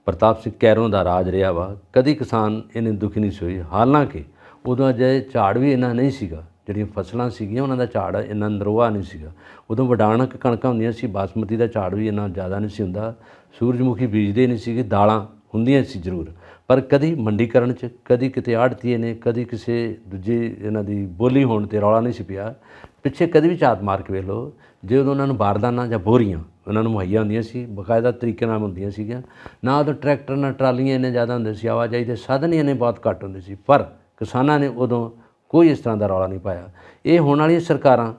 ਪ੍ਰਤਾਪ ਸਿੰਘ ਕੈਰੋਂ ਦਾ ਰਾਜ ਰਿਹਾ ਵਾ, ਕਦੀ ਕਿਸਾਨ ਇੰਨੇ ਦੁਖੀ ਨਹੀਂ ਸੀ ਹੋਈ। ਹਾਲਾਂਕਿ ਉਦੋਂ ਅਜੇ ਝਾੜ ਵੀ ਇੰਨਾ ਨਹੀਂ ਸੀਗਾ, ਜਿਹੜੀਆਂ ਫਸਲਾਂ ਸੀਗੀਆਂ ਉਹਨਾਂ ਦਾ ਝਾੜ ਇੰਨਾ ਨਰੋਆ ਨਹੀਂ ਸੀਗਾ। ਉਦੋਂ ਵਡਾਣਕ ਕਣਕਾਂ ਹੁੰਦੀਆਂ ਸੀ, ਬਾਸਮਤੀ ਦਾ ਝਾੜ ਵੀ ਇੰਨਾ ਜ਼ਿਆਦਾ ਨਹੀਂ ਸੀ ਹੁੰਦਾ, ਸੂਰਜਮੁਖੀ ਬੀਜਦੇ ਨਹੀਂ ਸੀਗੇ, ਦਾਲਾਂ ਹੁੰਦੀਆਂ ਸੀ ਜ਼ਰੂਰ, ਪਰ ਕਦੀ ਮੰਡੀਕਰਨ 'ਚ, ਕਦੀ ਕਿਤੇ ਆੜ੍ਹਤੀਏ ਨੇ, ਕਦੀ ਕਿਸੇ ਦੂਜੇ ਇਹਨਾਂ ਦੀ ਬੋਲੀ ਹੋਣ 'ਤੇ ਰੌਲਾ ਨਹੀਂ ਸੀ ਪਿਆ। ਪਿੱਛੇ ਕਦੀ ਵੀ ਝਾਤ ਮਾਰ ਕੇ ਵੇਖ ਲਓ, ਜੇ ਉਦੋਂ ਉਹਨਾਂ ਨੂੰ ਬਾਰਦਾਨਾ ਜਾਂ ਬੋਰੀਆਂ ਉਹਨਾਂ ਨੂੰ ਮੁਹੱਈਆ ਹੁੰਦੀਆਂ ਸੀ, ਬਾਕਾਇਦਾ ਤਰੀਕੇ ਨਾਲ ਹੁੰਦੀਆਂ ਸੀਗੀਆਂ। ਨਾ ਉਦੋਂ ਟਰੈਕਟਰ ਨਾ ਟਰਾਲੀਆਂ ਇੰਨੇ ਜ਼ਿਆਦਾ ਹੁੰਦੇ ਸੀ, ਆਵਾਜਾਈ ਦੇ ਸਾਧਨ ਹੀ ਇੰਨੇ ਬਹੁਤ ਘੱਟ ਹੁੰਦੇ ਸੀ, ਪਰ ਕਿਸਾਨਾਂ ਨੇ ਉਦੋਂ ਕੋਈ ਇਸ ਤਰ੍ਹਾਂ ਦਾ ਰੌਲਾ ਨਹੀਂ ਪਾਇਆ। ਇਹ ਹੋਣ ਵਾਲੀਆਂ ਸਰਕਾਰਾਂ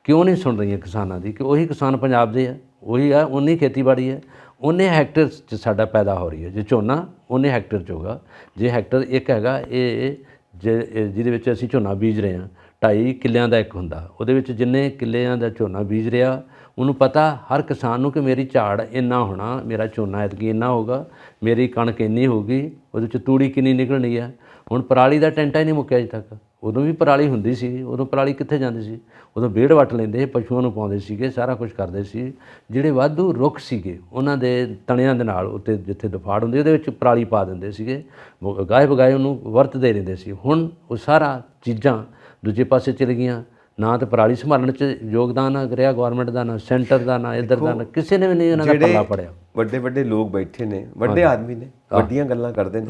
ਕਿਉਂ ਨਹੀਂ ਸੁਣ ਰਹੀਆਂ ਕਿਸਾਨਾਂ ਦੀ? ਕਿ ਉਹੀ ਕਿਸਾਨ ਪੰਜਾਬ ਦੇ ਆ, ਉਹੀ ਆ, ਉਨੀ ਖੇਤੀਬਾੜੀ ਹੈ, ਉਨੇ ਹੈਕਟਰ 'ਚ ਸਾਡਾ ਪੈਦਾ ਹੋ ਰਹੀ ਹੈ। ਜੇ ਝੋਨਾ ਉਨੇ ਹੈਕਟਰ 'ਚ ਹੋਗਾ। ਜੇ ਹੈਕਟਰ ਇੱਕ ਹੈਗਾ, ਇਹ ਜਿਹਦੇ ਵਿੱਚ ਅਸੀਂ ਝੋਨਾ ਬੀਜ ਰਹੇ ਹਾਂ, 2.5 ਕਿੱਲਿਆਂ ਦਾ ਇੱਕ ਹੁੰਦਾ, ਉਹਦੇ ਵਿੱਚ ਜਿੰਨੇ ਕਿੱਲਿਆਂ ਦਾ ਝੋਨਾ ਬੀਜ ਰਿਹਾ ਉਹਨੂੰ ਪਤਾ ਹਰ ਕਿਸਾਨ ਨੂੰ ਕਿ ਮੇਰੀ ਝਾੜ ਇੰਨਾ ਹੋਣਾ, ਮੇਰਾ ਝੋਨਾ ਐਤਕੀ ਇੰਨਾ ਹੋਊਗਾ, ਮੇਰੀ ਕਣਕ ਇੰਨੀ ਹੋਊਗੀ, ਉਹਦੇ 'ਚ ਤੂੜੀ ਕਿੰਨੀ ਨਿਕਲਣੀ ਹੈ। ਹੁਣ ਪਰਾਲੀ ਦਾ ਟੈਂਟਾ ਹੀ ਨਹੀਂ ਮੁੱਕਿਆ ਅਜੇ ਤੱਕ। ਉਦੋਂ ਵੀ ਪਰਾਲੀ ਹੁੰਦੀ ਸੀ, ਉਦੋਂ ਪਰਾਲੀ ਕਿੱਥੇ ਜਾਂਦੀ ਸੀ? ਉਦੋਂ ਵਿਹੜ ਵੱਟ ਲੈਂਦੇ, ਪਸ਼ੂਆਂ ਨੂੰ ਪਾਉਂਦੇ ਸੀਗੇ, ਸਾਰਾ ਕੁਝ ਕਰਦੇ ਸੀ। ਜਿਹੜੇ ਵਾਧੂ ਰੁੱਖ ਸੀਗੇ ਉਹਨਾਂ ਦੇ ਤਣਿਆਂ ਦੇ ਨਾਲ ਉੱਤੇ ਜਿੱਥੇ ਦਫਾੜ ਹੁੰਦੀ ਉਹਦੇ ਵਿੱਚ ਪਰਾਲੀ ਪਾ ਦਿੰਦੇ ਸੀਗੇ, ਗਾਏ ਬਗਾਏ ਉਹਨੂੰ ਵਰਤਦੇ ਰਹਿੰਦੇ ਸੀ। ਹੁਣ ਉਹ ਸਾਰਾ ਚੀਜ਼ਾਂ ਦੂਜੇ ਪਾਸੇ ਚਲ ਗਈਆਂ। ਨਾ ਤਾਂ ਪਰਾਲੀ ਸੰਭਾਲਣ 'ਚ ਯੋਗਦਾਨ ਰਿਹਾ ਗੌਰਮੈਂਟ ਦਾ, ਨਾ ਸੈਂਟਰ ਦਾ, ਨਾ ਇੱਧਰ ਦਾ, ਨਾ ਕਿਸੇ ਨੇ ਵੀ ਨਹੀਂ ਇਹਨਾਂ ਦਾ ਪੱਲਾ ਪੜਿਆ। ਵੱਡੇ ਵੱਡੇ ਲੋਕ ਬੈਠੇ ਨੇ, ਵੱਡੇ ਆਦਮੀ ਨੇ, ਵੱਡੀਆਂ ਗੱਲਾਂ ਕਰਦੇ ਨੇ,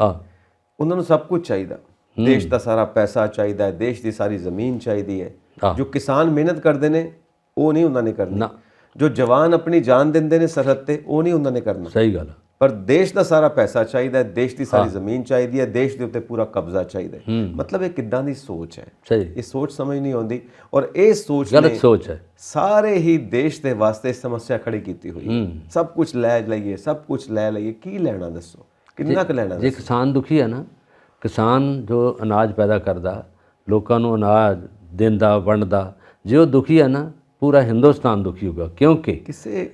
ਉਹਨਾਂ ਨੂੰ ਸਭ ਕੁਝ ਚਾਹੀਦਾ। ਦੇਸ਼ ਦਾ ਸਾਰਾ ਪੈਸਾ ਚਾਹੀਦਾ ਹੈ, ਦੇਸ਼ ਦੀ ਸਾਰੀ ਜ਼ਮੀਨ ਚਾਹੀਦੀ ਹੈ। ਜੋ ਕਿਸਾਨ ਮਿਹਨਤ ਕਰਦੇ ਨੇ ਉਹ ਨਹੀਂ ਉਹਨਾਂ ਨੇ ਕਰਨਾ, ਜੋ ਜਵਾਨ ਆਪਣੀ ਜਾਨ ਦਿੰਦੇ ਨੇ ਸਰਹੱਦ ਤੇ ਉਹ ਨਹੀਂ ਉਹਨਾਂ ਨੇ ਕਰਨਾ। ਸਹੀ ਗੱਲ। ਪਰ ਦੇਸ਼ ਦਾ ਸਾਰਾ ਪੈਸਾ ਚਾਹੀਦਾ ਹੈ, ਦੇਸ਼ ਦੀ ਸਾਰੀ ਜ਼ਮੀਨ ਚਾਹੀਦੀ ਹੈ, ਦੇਸ਼ ਦੇ ਉੱਤੇ ਪੂਰਾ ਕਬਜ਼ਾ ਚਾਹੀਦਾ ਹੈ। ਮਤਲਬ ਇਹ ਕਿੱਦਾਂ ਦੀ ਸੋਚ ਹੈ? ਇਹ ਸੋਚ ਸਮਝ ਨਹੀਂ ਆਉਂਦੀ। ਔਰ ਇਹ ਸੋਚ ਗਲਤ ਸੋਚ ਹੈ। ਸਾਰੇ ਹੀ ਦੇਸ਼ ਦੇ ਵਾਸਤੇ ਸਮੱਸਿਆ ਖੜੀ ਕੀਤੀ ਹੋਈ। ਸਭ ਕੁਝ ਲੈ ਲਈਏ, ਸਭ ਕੁਝ ਲੈ ਲਈਏ, ਕੀ ਲੈਣਾ ਦੱਸੋ? ਕਿੰਨਾ ਕੁ ਲੈਣਾ? ਜੇ ਕਿਸਾਨ ਦੁਖੀ ਹੈ ਨਾ, ਕਿਸਾਨ ਜੋ ਅਨਾਜ ਪੈਦਾ ਕਰਦਾ, ਲੋਕਾਂ ਨੂੰ ਅਨਾਜ ਦਿੰਦਾ, ਵੰਡਦਾ, ਜੇ ਉਹ ਦੁਖੀ ਹੈ ਨਾ, ਪੂਰਾ ਹਿੰਦੁਸਤਾਨ ਦੁਖੀ ਹੋਊਗਾ। ਕਿਉਂਕਿ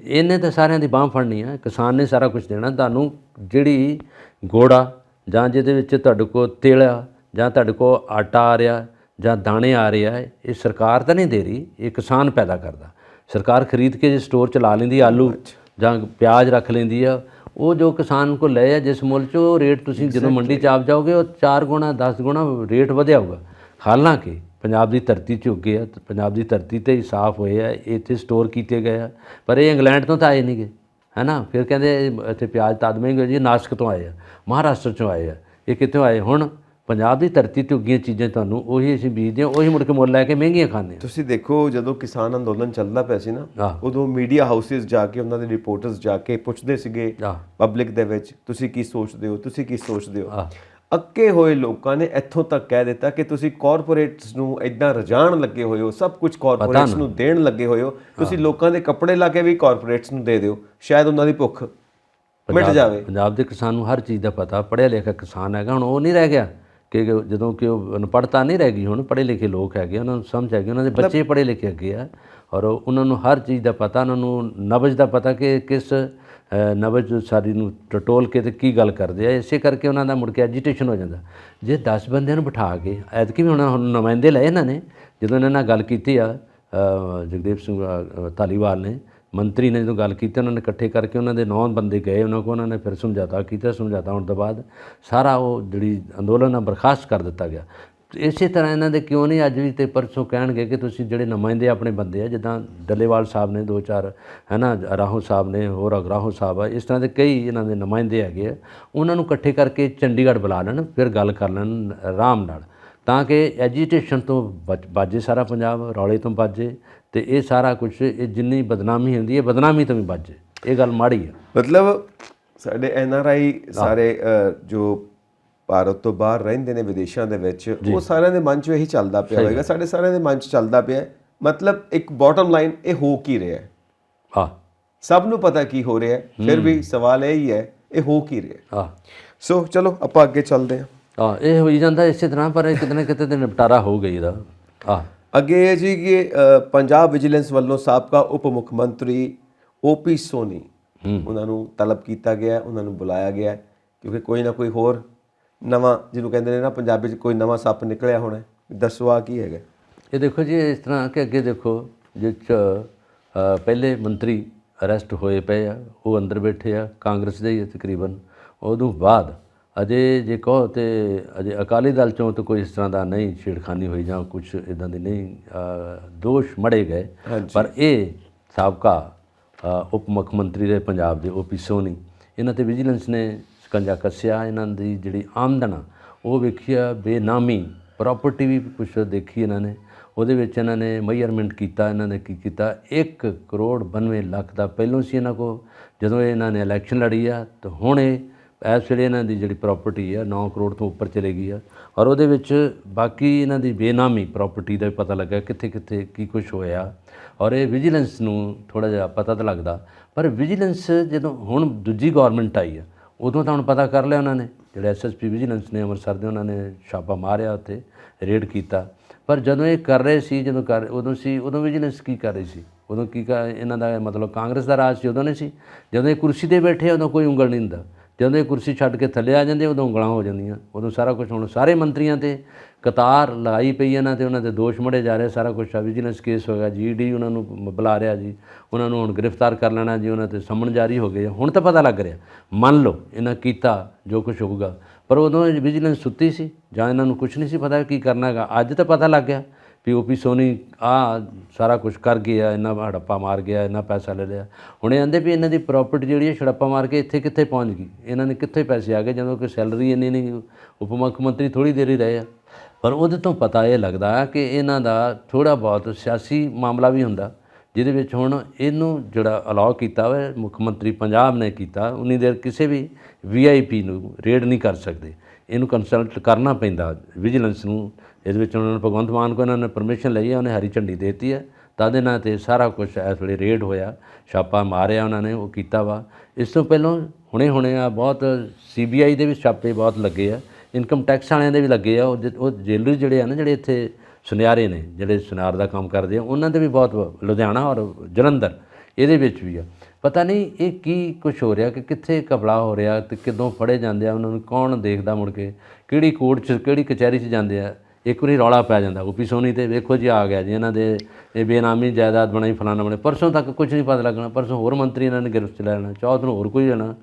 ਇਹਨੇ ਤਾਂ ਸਾਰਿਆਂ ਦੀ ਬਾਂਹ ਫੜਨੀ ਹੈ, ਕਿਸਾਨ ਨੇ ਸਾਰਾ ਕੁਝ ਦੇਣਾ ਤੁਹਾਨੂੰ। ਜਿਹੜੀ ਗੋੜਾ ਜਾਂ ਜਿਹਦੇ ਵਿੱਚ ਤੁਹਾਡੇ ਕੋਲ ਤੇਲ ਆ ਜਾਂ ਤੁਹਾਡੇ ਕੋਲ ਆਟਾ ਆ ਰਿਹਾ ਜਾਂ ਦਾਣੇ ਆ ਰਹੇ ਆ, ਇਹ ਸਰਕਾਰ ਤਾਂ ਨਹੀਂ ਦੇ ਰਹੀ, ਇਹ ਕਿਸਾਨ ਪੈਦਾ ਕਰਦਾ। ਸਰਕਾਰ ਖਰੀਦ ਕੇ ਜੇ ਸਟੋਰ 'ਚ ਲਾ ਲੈਂਦੀ ਆਲੂ ਜਾਂ ਪਿਆਜ਼ ਰੱਖ ਲੈਂਦੀ ਆ, ਉਹ ਜੋ ਕਿਸਾਨ ਕੋਲ ਲਏ ਆ ਜਿਸ ਮੁੱਲ 'ਚ, ਉਹ ਰੇਟ ਤੁਸੀਂ ਜਦੋਂ ਮੰਡੀ 'ਚ ਆਪ ਜਾਓਗੇ ਉਹ 4 ਗੁਣਾ 10 ਗੁਣਾ ਰੇਟ ਵਧਿਆ ਹੋਊਗਾ। ਹਾਲਾਂਕਿ ਪੰਜਾਬ ਦੀ ਧਰਤੀ 'ਚ ਉੱਗੇ ਆ, ਪੰਜਾਬ ਦੀ ਧਰਤੀ 'ਤੇ ਹੀ ਸਾਫ਼ ਹੋਏ ਆ, ਇੱਥੇ ਸਟੋਰ ਕੀਤੇ ਗਏ ਆ, ਪਰ ਇਹ ਇੰਗਲੈਂਡ ਤੋਂ ਤਾਂ ਆਏ ਨਹੀਂ ਗੇ, ਹੈ ਨਾ। ਫਿਰ ਕਹਿੰਦੇ ਇੱਥੇ ਪਿਆਜ਼ ਤਾਂ ਮਹਿੰਗੇ ਜੀ, ਨਾਸਿਕ ਤੋਂ ਆਏ ਆ, ਮਹਾਰਾਸ਼ਟਰ 'ਚੋਂ ਆਏ ਆ, ਇਹ ਕਿੱਥੋਂ ਆਏ? ਹੁਣ ਪੰਜਾਬ ਦੀ ਧਰਤੀ 'ਤੇ ਉੱਗੀਆਂ ਚੀਜ਼ਾਂ ਤੁਹਾਨੂੰ ਉਹੀ ਅਸੀਂ ਬੀਜਦੇ ਹਾਂ, ਉਹੀ ਮੁੜ ਕੇ ਮੁੱਲ ਲੈ ਕੇ ਮਹਿੰਗੀਆਂ ਖਾਂਦੇ ਹਾਂ। ਤੁਸੀਂ ਦੇਖੋ ਜਦੋਂ ਕਿਸਾਨ ਅੰਦੋਲਨ ਚੱਲਦਾ ਪਿਆ ਸੀ ਨਾ, ਉਦੋਂ ਮੀਡੀਆ ਹਾਊਸਿਸ ਜਾ ਕੇ ਉਹਨਾਂ ਦੇ ਰਿਪੋਰਟਰਸ ਜਾ ਕੇ ਪੁੱਛਦੇ ਸੀਗੇ ਪਬਲਿਕ ਦੇ ਵਿੱਚ, ਤੁਸੀਂ ਕੀ ਸੋਚਦੇ ਹੋ, ਤੁਸੀਂ ਕੀ ਸੋਚਦੇ ਹੋ। ਅੱਕੇ ਹੋਏ ਲੋਕਾਂ ਨੇ ਇੱਥੋਂ ਤੱਕ ਕਹਿ ਦਿੱਤਾ ਕਿ ਤੁਸੀਂ ਕਾਰਪੋਰੇਟਸ ਨੂੰ ਇਦਾਂ ਰਜਾਣ ਲੱਗੇ ਹੋਏ ਹੋ, ਸਭ ਕੁਝ ਕਾਰਪੋਰੇਟਸ ਨੂੰ ਦੇਣ ਲੱਗੇ ਹੋਏ ਹੋ, ਤੁਸੀਂ ਲੋਕਾਂ ਦੇ ਕੱਪੜੇ ਲਾ ਕੇ ਵੀ ਕਾਰਪੋਰੇਟਸ ਨੂੰ ਦੇ ਦਿਓ, ਸ਼ਾਇਦ ਉਹਨਾਂ ਦੀ ਭੁੱਖ ਮਿਟ ਜਾਵੇ। ਪੰਜਾਬ ਦੇ ਕਿਸਾਨ ਨੂੰ ਹਰ ਚੀਜ਼ ਦਾ ਪਤਾ, ਪੜ੍ਹਿਆ ਲਿਖਿਆ ਕਿਸਾਨ ਹੈਗਾ। ਹੁਣ ਉਹ ਨਹੀਂ ਰਹਿ ਗਿਆ ਕਿ ਜਦੋਂ ਕਿ ਉਹ ਅਨਪੜ੍ਹਤਾ ਨਹੀਂ ਰਹਿ ਗਈ, ਹੁਣ ਪੜ੍ਹੇ ਲਿਖੇ ਲੋਕ ਹੈਗੇ, ਉਹਨਾਂ ਨੂੰ ਸਮਝ ਹੈਗੀ, ਉਹਨਾਂ ਦੇ ਬੱਚੇ ਪੜ੍ਹੇ ਲਿਖੇ ਅੱਗੇ ਆ, ਔਰ ਉਹਨਾਂ ਨੂੰ ਹਰ ਚੀਜ਼ ਦਾ ਪਤਾ, ਉਹਨਾਂ ਨੂੰ ਨਬਜ਼ ਦਾ ਪਤਾ ਕਿ ਕਿਸ ਨਬਜ਼ ਸਾਡੀ ਨੂੰ ਟਟੋਲ ਕੇ ਤੇ ਕੀ ਗੱਲ ਕਰਦੇ ਆ। ਇਸੇ ਕਰਕੇ ਉਹਨਾਂ ਦਾ ਮੁੜ ਕੇ ਐਜੀਟੇਸ਼ਨ ਹੋ ਜਾਂਦਾ। ਜੇ 10 ਬੰਦਿਆਂ ਨੂੰ ਬਿਠਾ ਕੇ, ਐਤਕੀ ਵੀ ਹੁਣ ਨੁਮਾਇੰਦੇ ਲਏ ਇਹਨਾਂ ਨੇ, ਜਦੋਂ ਇਹਨਾਂ ਨਾਲ ਗੱਲ ਕੀਤੀ ਆ ਜਗਦੀਪ ਸਿੰਘ ਧਾਲੀਵਾਲ ਨੇ, ਮੰਤਰੀ ਨੇ ਜਦੋਂ ਗੱਲ ਕੀਤੀ, ਉਹਨਾਂ ਨੇ ਇਕੱਠੇ ਕਰਕੇ ਉਹਨਾਂ ਦੇ 9 ਬੰਦੇ ਗਏ ਉਹਨਾਂ ਕੋਲ, ਉਹਨਾਂ ਨੇ ਫਿਰ ਸਮਝੌਤਾ ਕੀਤਾ। ਸਮਝੌਤਾ ਹੋਣ ਤੋਂ ਬਾਅਦ ਸਾਰਾ ਉਹ ਜਿਹੜੀ ਅੰਦੋਲਨ ਆ ਬਰਖਾਸਤ ਕਰ ਦਿੱਤਾ ਗਿਆ। ਇਸੇ ਤਰ੍ਹਾਂ ਇਹਨਾਂ ਦੇ ਕਿਉਂ ਨਹੀਂ ਅੱਜ ਵੀ ਤੇ ਪਰਸੋਂ ਕਹਿਣਗੇ ਕਿ ਤੁਸੀਂ ਜਿਹੜੇ ਨੁਮਾਇੰਦੇ ਆਪਣੇ ਬੰਦੇ ਆ, ਜਿੱਦਾਂ ਡੱਲੇਵਾਲ ਸਾਹਿਬ ਨੇ 2-4, ਹੈ ਨਾ, ਰਾਹੋਂ ਸਾਹਿਬ ਨੇ, ਹੋਰ ਅਗਰਾਹੋਂ ਸਾਹਿਬ ਆ, ਇਸ ਤਰ੍ਹਾਂ ਦੇ ਕਈ ਇਹਨਾਂ ਦੇ ਨੁਮਾਇੰਦੇ ਹੈਗੇ ਆ, ਉਹਨਾਂ ਨੂੰ ਇਕੱਠੇ ਕਰਕੇ ਚੰਡੀਗੜ੍ਹ ਬੁਲਾ ਲੈਣ, ਫਿਰ ਗੱਲ ਕਰ ਲੈਣ ਆਰਾਮ ਨਾਲ, ਤਾਂ ਕਿ ਐਜੀਟੇਸ਼ਨ ਤੋਂ ਬਾਜੇ ਸਾਰਾ ਪੰਜਾਬ, ਰੌਲੇ ਤੋਂ ਬਾਜੇ, ਤੇ ਇਹ ਸਾਰਾ ਕੁਝ, ਇਹ ਜਿੰਨੀ ਬਦਨਾਮੀ ਹੁੰਦੀ ਹੈ ਬਦਨਾਮੀ ਤੋਂ ਵੀ ਬਾਜੇ। ਇਹ ਗੱਲ ਮਾੜੀ ਹੈ। ਮਤਲਬ ਸਾਡੇ NRI ਸਾਰੇ ਜੋ ਭਾਰਤ ਤੋਂ ਬਾਹਰ ਰਹਿੰਦੇ ਨੇ ਵਿਦੇਸ਼ਾਂ ਦੇ ਵਿੱਚ, ਉਹ ਸਾਰਿਆਂ ਦੇ ਮਨ 'ਚ ਇਹੀ ਚੱਲਦਾ ਪਿਆ ਹੋਵੇਗਾ, ਸਾਡੇ ਸਾਰਿਆਂ ਦੇ ਮਨ 'ਚ ਚੱਲਦਾ ਪਿਆ। ਮਤਲਬ ਇੱਕ ਬਾਟਮ ਲਾਈਨ, ਇਹ ਹੋ ਕੀ ਰਿਹਾ ਹੈ? ਹਾਂ, ਸਭ ਨੂੰ ਪਤਾ ਕੀ ਹੋ ਰਿਹਾ, ਫਿਰ ਵੀ ਸਵਾਲ ਇਹ ਹੀ ਹੈ, ਇਹ ਹੋ ਕੀ ਰਿਹਾ? ਹਾਂ, ਸੋ ਚਲੋ ਆਪਾਂ ਅੱਗੇ ਚੱਲਦੇ ਹਾਂ। ਇਹ ਹੋਈ ਜਾਂਦਾ ਇਸੇ ਤਰ੍ਹਾਂ, ਪਰ ਕਿਤੇ ਨਾ ਕਿਤੇ ਤੇ ਨਿਪਟਾਰਾ ਹੋ ਗਈ ਇਹਦਾ। ਅੱਗੇ ਹੈ ਜੀ ਕਿ ਪੰਜਾਬ ਵਿਜੀਲੈਂਸ ਵੱਲੋਂ ਸਾਬਕਾ ਉਪ ਮੁੱਖ ਮੰਤਰੀ OP ਸੋਨੀ, ਉਹਨਾਂ ਨੂੰ ਤਲਬ ਕੀਤਾ ਗਿਆ, ਉਹਨਾਂ ਨੂੰ ਬੁਲਾਇਆ ਗਿਆ, ਕਿਉਂਕਿ ਕੋਈ ਨਾ ਕੋਈ ਹੋਰ ਨਵਾਂ, ਜਿਹਨੂੰ ਕਹਿੰਦੇ ਨੇ ਨਾ ਪੰਜਾਬੀ 'ਚ, ਕੋਈ ਨਵਾਂ ਸੱਪ ਨਿਕਲਿਆ ਹੋਣਾ। ਦੱਸੋ ਆ ਕੀ ਹੈਗਾ? ਇਹ ਦੇਖੋ ਜੀ, ਇਸ ਤਰ੍ਹਾਂ ਕਿ ਅੱਗੇ ਦੇਖੋ, ਜਿਸ 'ਚ ਪਹਿਲੇ ਮੰਤਰੀ ਅਰੈਸਟ ਹੋਏ ਪਏ ਆ, ਉਹ ਅੰਦਰ ਬੈਠੇ ਆ, ਕਾਂਗਰਸ ਦੇ ਹੀ ਤਕਰੀਬਨ। ਉਦੋਂ ਬਾਅਦ ਅਜੇ ਜੇ ਕਹੋ ਤੇ ਅਜੇ ਅਕਾਲੀ ਦਲ 'ਚੋਂ ਤਾਂ ਕੋਈ ਇਸ ਤਰ੍ਹਾਂ ਦਾ ਨਹੀਂ ਛੇੜਖਾਨੀ ਹੋਈ ਜਾਂ ਕੁਛ ਇੱਦਾਂ ਦੀ ਨਹੀਂ ਦੋਸ਼ ਮੜੇ ਗਏ, ਪਰ ਇਹ ਸਾਬਕਾ ਉਪ ਮੁੱਖ ਮੰਤਰੀ ਦੇ ਪੰਜਾਬ ਦੇ OP ਸੋਨੀ, ਇਹਨਾਂ 'ਤੇ ਵਿਜੀਲੈਂਸ ਨੇ ਸਕੰਜਾ ਕੱਸਿਆ। ਇਹਨਾਂ ਦੀ ਜਿਹੜੀ ਆਮਦਨ ਆ ਉਹ ਵੇਖੀ ਆ, ਬੇਨਾਮੀ ਪ੍ਰਾਪਰਟੀ ਵੀ ਕੁਛ ਦੇਖੀ ਇਹਨਾਂ ਨੇ, ਉਹਦੇ ਵਿੱਚ ਇਹਨਾਂ ਨੇ ਮੈਜ਼ਰਮੈਂਟ ਕੀਤਾ। ਇਹਨਾਂ ਨੇ ਕੀ ਕੀਤਾ, 1 ਕਰੋੜ 92 ਲੱਖ ਦਾ ਪਹਿਲੋਂ ਸੀ ਇਹਨਾਂ ਕੋਲ, ਜਦੋਂ ਇਹਨਾਂ ਨੇ ਇਲੈਕਸ਼ਨ ਲੜੀ ਆ, ਤਾਂ ਹੁਣ ਇਹ ਇਸ ਵੇਲੇ ਇਹਨਾਂ ਦੀ ਜਿਹੜੀ ਪ੍ਰਾਪਰਟੀ ਆ 9 ਕਰੋੜ ਤੋਂ ਉੱਪਰ ਚਲੇ ਗਈ ਆ। ਔਰ ਉਹਦੇ ਵਿੱਚ ਬਾਕੀ ਇਹਨਾਂ ਦੀ ਬੇਨਾਮੀ ਪ੍ਰਾਪਰਟੀ ਦਾ ਵੀ ਪਤਾ ਲੱਗਾ ਕਿੱਥੇ ਕਿੱਥੇ ਕੀ ਕੁਛ ਹੋਇਆ। ਔਰ ਇਹ ਵਿਜੀਲੈਂਸ ਨੂੰ ਥੋੜ੍ਹਾ ਜਿਹਾ ਪਤਾ ਤਾਂ ਲੱਗਦਾ, ਪਰ ਵਿਜੀਲੈਂਸ ਜਦੋਂ ਹੁਣ ਦੂਜੀ ਗੌਰਮੈਂਟ ਆਈ ਆ, ਉਦੋਂ ਤਾਂ ਹੁਣ ਪਤਾ ਕਰ ਲਿਆ ਉਹਨਾਂ ਨੇ, ਜਿਹੜੇ SSP ਵਿਜੀਲੈਂਸ ਨੇ ਅੰਮ੍ਰਿਤਸਰ ਦੇ, ਉਹਨਾਂ ਨੇ ਛਾਪਾ ਮਾਰਿਆ, ਉੱਥੇ ਰੇਡ ਕੀਤਾ। ਪਰ ਜਦੋਂ ਇਹ ਕਰ ਰਹੇ ਸੀ, ਉਦੋਂ ਵਿਜੀਲੈਂਸ ਕੀ ਕਰ ਰਹੀ ਸੀ? ਉਦੋਂ ਇਹਨਾਂ ਦਾ ਮਤਲਬ ਕਾਂਗਰਸ ਦਾ ਰਾਜ ਸੀ, ਉਦੋਂ ਨਹੀਂ ਸੀ। ਜਦੋਂ ਇਹ ਕੁਰਸੀ 'ਤੇ ਬੈਠੇ, ਉਦੋਂ ਕੋਈ ਉਂਗਲ ਨਹੀਂ ਹੁੰਦਾ। ਜਦੋਂ ਇਹ ਕੁਰਸੀ ਛੱਡ ਕੇ ਥੱਲੇ ਆ ਜਾਂਦੇ, ਉਦੋਂ ਉਂਗਲਾਂ ਹੋ ਜਾਂਦੀਆਂ। ਉਦੋਂ ਸਾਰਾ ਕੁਛ, ਹੁਣ ਸਾਰੇ ਮੰਤਰੀਆਂ 'ਤੇ ਕਤਾਰ ਲਾਈ ਪਈ ਇਹਨਾਂ 'ਤੇ, ਉਹਨਾਂ ਦੇ ਦੋਸ਼ ਮੜੇ ਜਾ ਰਹੇ, ਸਾਰਾ ਕੁਛ ਵਿਜੀਲੈਂਸ ਕੇਸ ਹੋ ਗਿਆ। GD ਉਹਨਾਂ ਨੂੰ ਬੁਲਾ ਰਿਹਾ ਜੀ, ਉਹਨਾਂ ਨੂੰ ਹੁਣ ਗ੍ਰਿਫਤਾਰ ਕਰ ਲੈਣਾ ਜੀ, ਉਹਨਾਂ 'ਤੇ ਸਮਨ ਜਾਰੀ ਹੋ ਗਏ। ਹੁਣ ਤਾਂ ਪਤਾ ਲੱਗ ਰਿਹਾ, ਮੰਨ ਲਓ ਇਹਨਾਂ ਕੀਤਾ ਜੋ ਕੁਛ ਹੋਊਗਾ, ਪਰ ਉਦੋਂ ਵਿਜੀਲੈਂਸ ਸੁੱਤੀ ਸੀ ਜਾਂ ਇਹਨਾਂ ਨੂੰ ਕੁਛ ਨਹੀਂ ਸੀ ਪਤਾ ਕੀ ਕਰਨਾ ਹੈਗਾ। ਅੱਜ ਤਾਂ ਪਤਾ ਲੱਗ ਗਿਆ ਵੀ OP ਸੋਨੀ ਸਾਰਾ ਕੁਛ ਕਰ ਗਿਆ, ਇੰਨਾ ਹੜੱਪਾ ਮਾਰ ਗਿਆ, ਇੰਨਾ ਪੈਸਾ ਲੈ ਲਿਆ। ਹੁਣ ਇਹ ਕਹਿੰਦੇ ਵੀ ਇਹਨਾਂ ਦੀ ਪ੍ਰਾਪਰਟੀ ਜਿਹੜੀ ਹੈ ਛੜੱਪਾ ਮਾਰ ਕੇ ਇੱਥੇ ਕਿੱਥੇ ਪਹੁੰਚ ਗਈ, ਇਹਨਾਂ ਨੇ ਕਿੱਥੇ ਪੈਸੇ ਆ ਗਏ, ਜਦੋਂ ਕਿ ਸੈਲਰੀ ਇੰਨੀ ਨਹੀਂ, ਉਪ ਮੁੱਖ ਮੰਤਰੀ ਥੋੜ੍ਹੀ ਦੇਰ ਹੀ ਰਹੇ ਆ। ਪਰ ਉਹਦੇ ਤੋਂ ਪਤਾ ਇਹ ਲੱਗਦਾ ਕਿ ਇਹਨਾਂ ਦਾ ਥੋੜ੍ਹਾ ਬਹੁਤ ਸਿਆਸੀ ਮਾਮਲਾ ਵੀ ਹੁੰਦਾ, ਜਿਹਦੇ ਵਿੱਚ ਹੁਣ ਇਹਨੂੰ ਜਿਹੜਾ ਅਲਾਓ ਕੀਤਾ ਵਾ ਮੁੱਖ ਮੰਤਰੀ ਪੰਜਾਬ ਨੇ ਕੀਤਾ, ਉਨੀ ਦੇਰ ਕਿਸੇ ਵੀ VIP ਨੂੰ ਰੇਡ ਨਹੀਂ ਕਰ ਸਕਦੇ, ਇਹਨੂੰ ਕੰਸਲਟ ਕਰਨਾ ਪੈਂਦਾ ਵਿਜੀਲੈਂਸ ਨੂੰ। ਇਹਦੇ ਵਿੱਚ ਉਹਨਾਂ ਨੇ ਭਗਵੰਤ ਮਾਨ ਕੋਲ ਇਹਨਾਂ ਨੇ ਪਰਮਿਸ਼ਨ ਲਈ ਹੈ, ਉਹਨੇ ਹਰੀ ਝੰਡੀ ਦੇ ਦਿੱਤੀ ਹੈ, ਤਾਂ ਦੇ ਨਾਂ 'ਤੇ ਸਾਰਾ ਕੁਛ ਇਸ ਵੇਲੇ ਰੇਡ ਹੋਇਆ, ਛਾਪਾ ਮਾਰਿਆ ਉਹਨਾਂ ਨੇ, ਉਹ ਕੀਤਾ ਵਾ। ਇਸ ਤੋਂ ਪਹਿਲਾਂ ਹੁਣੇ ਆ ਬਹੁਤ CBI ਦੇ ਵੀ ਛਾਪੇ ਬਹੁਤ ਲੱਗੇ ਆ, ਇਨਕਮ ਟੈਕਸ ਵਾਲਿਆਂ ਦੇ ਵੀ ਲੱਗੇ ਆ। ਉਹ ਜੇਲਰ ਜਿਹੜੇ ਆ ਨਾ, ਜਿਹੜੇ ਇੱਥੇ ਸੁਨਿਆਰੇ ਨੇ, ਜਿਹੜੇ ਸੁਨਾਰ ਦਾ ਕੰਮ ਕਰਦੇ ਆ, ਉਹਨਾਂ ਦੇ ਵੀ ਬਹੁਤ, ਲੁਧਿਆਣਾ ਔਰ ਜਲੰਧਰ ਇਹਦੇ ਵਿੱਚ ਵੀ ਆ। ਪਤਾ ਨਹੀਂ ਇਹ ਕੀ ਕੁਝ ਹੋ ਰਿਹਾ, ਕਿ ਕਿੱਥੇ ਘਪਲਾ ਹੋ ਰਿਹਾ ਤੇ ਕਿਦੋਂ ਫੜੇ ਜਾਂਦੇ ਆ, ਉਹਨਾਂ ਨੂੰ ਕੌਣ ਦੇਖਦਾ, ਮੁੜ ਕੇ ਕਿਹੜੀ ਕੋਰਟ 'ਚ ਕਿਹੜੀ ਕਚਹਿਰੀ 'ਚ ਜਾਂਦੇ ਆ। ਇੱਕ ਵਾਰੀ ਰੌਲਾ ਪੈ ਜਾਂਦਾ ਓਪੀ ਸੋਨੀ ਤੇ, ਵੇਖੋ ਜੀ ਆ ਗਿਆ ਜੀ ਇਹਨਾਂ ਦੇ ਇਹ ਬੇਨਾਮੀ ਜਾਇਦਾਦ ਬਣਾਈ, ਫਲਾਣਾ ਬਣੇ, ਪਰਸੋਂ ਤੱਕ ਕੁਝ ਨਹੀਂ ਪਤਾ ਲੱਗਣਾ, ਪਰਸੋਂ ਹੋਰ ਮੰਤਰੀ ਇਹਨਾਂ ਨੇ ਗਿਰਫਤ 'ਚ ਲੈ ਲੈਣਾ, ਚੌਥ ਨੂੰ ਹੋਰ ਕੋਈ ਲੈਣਾ।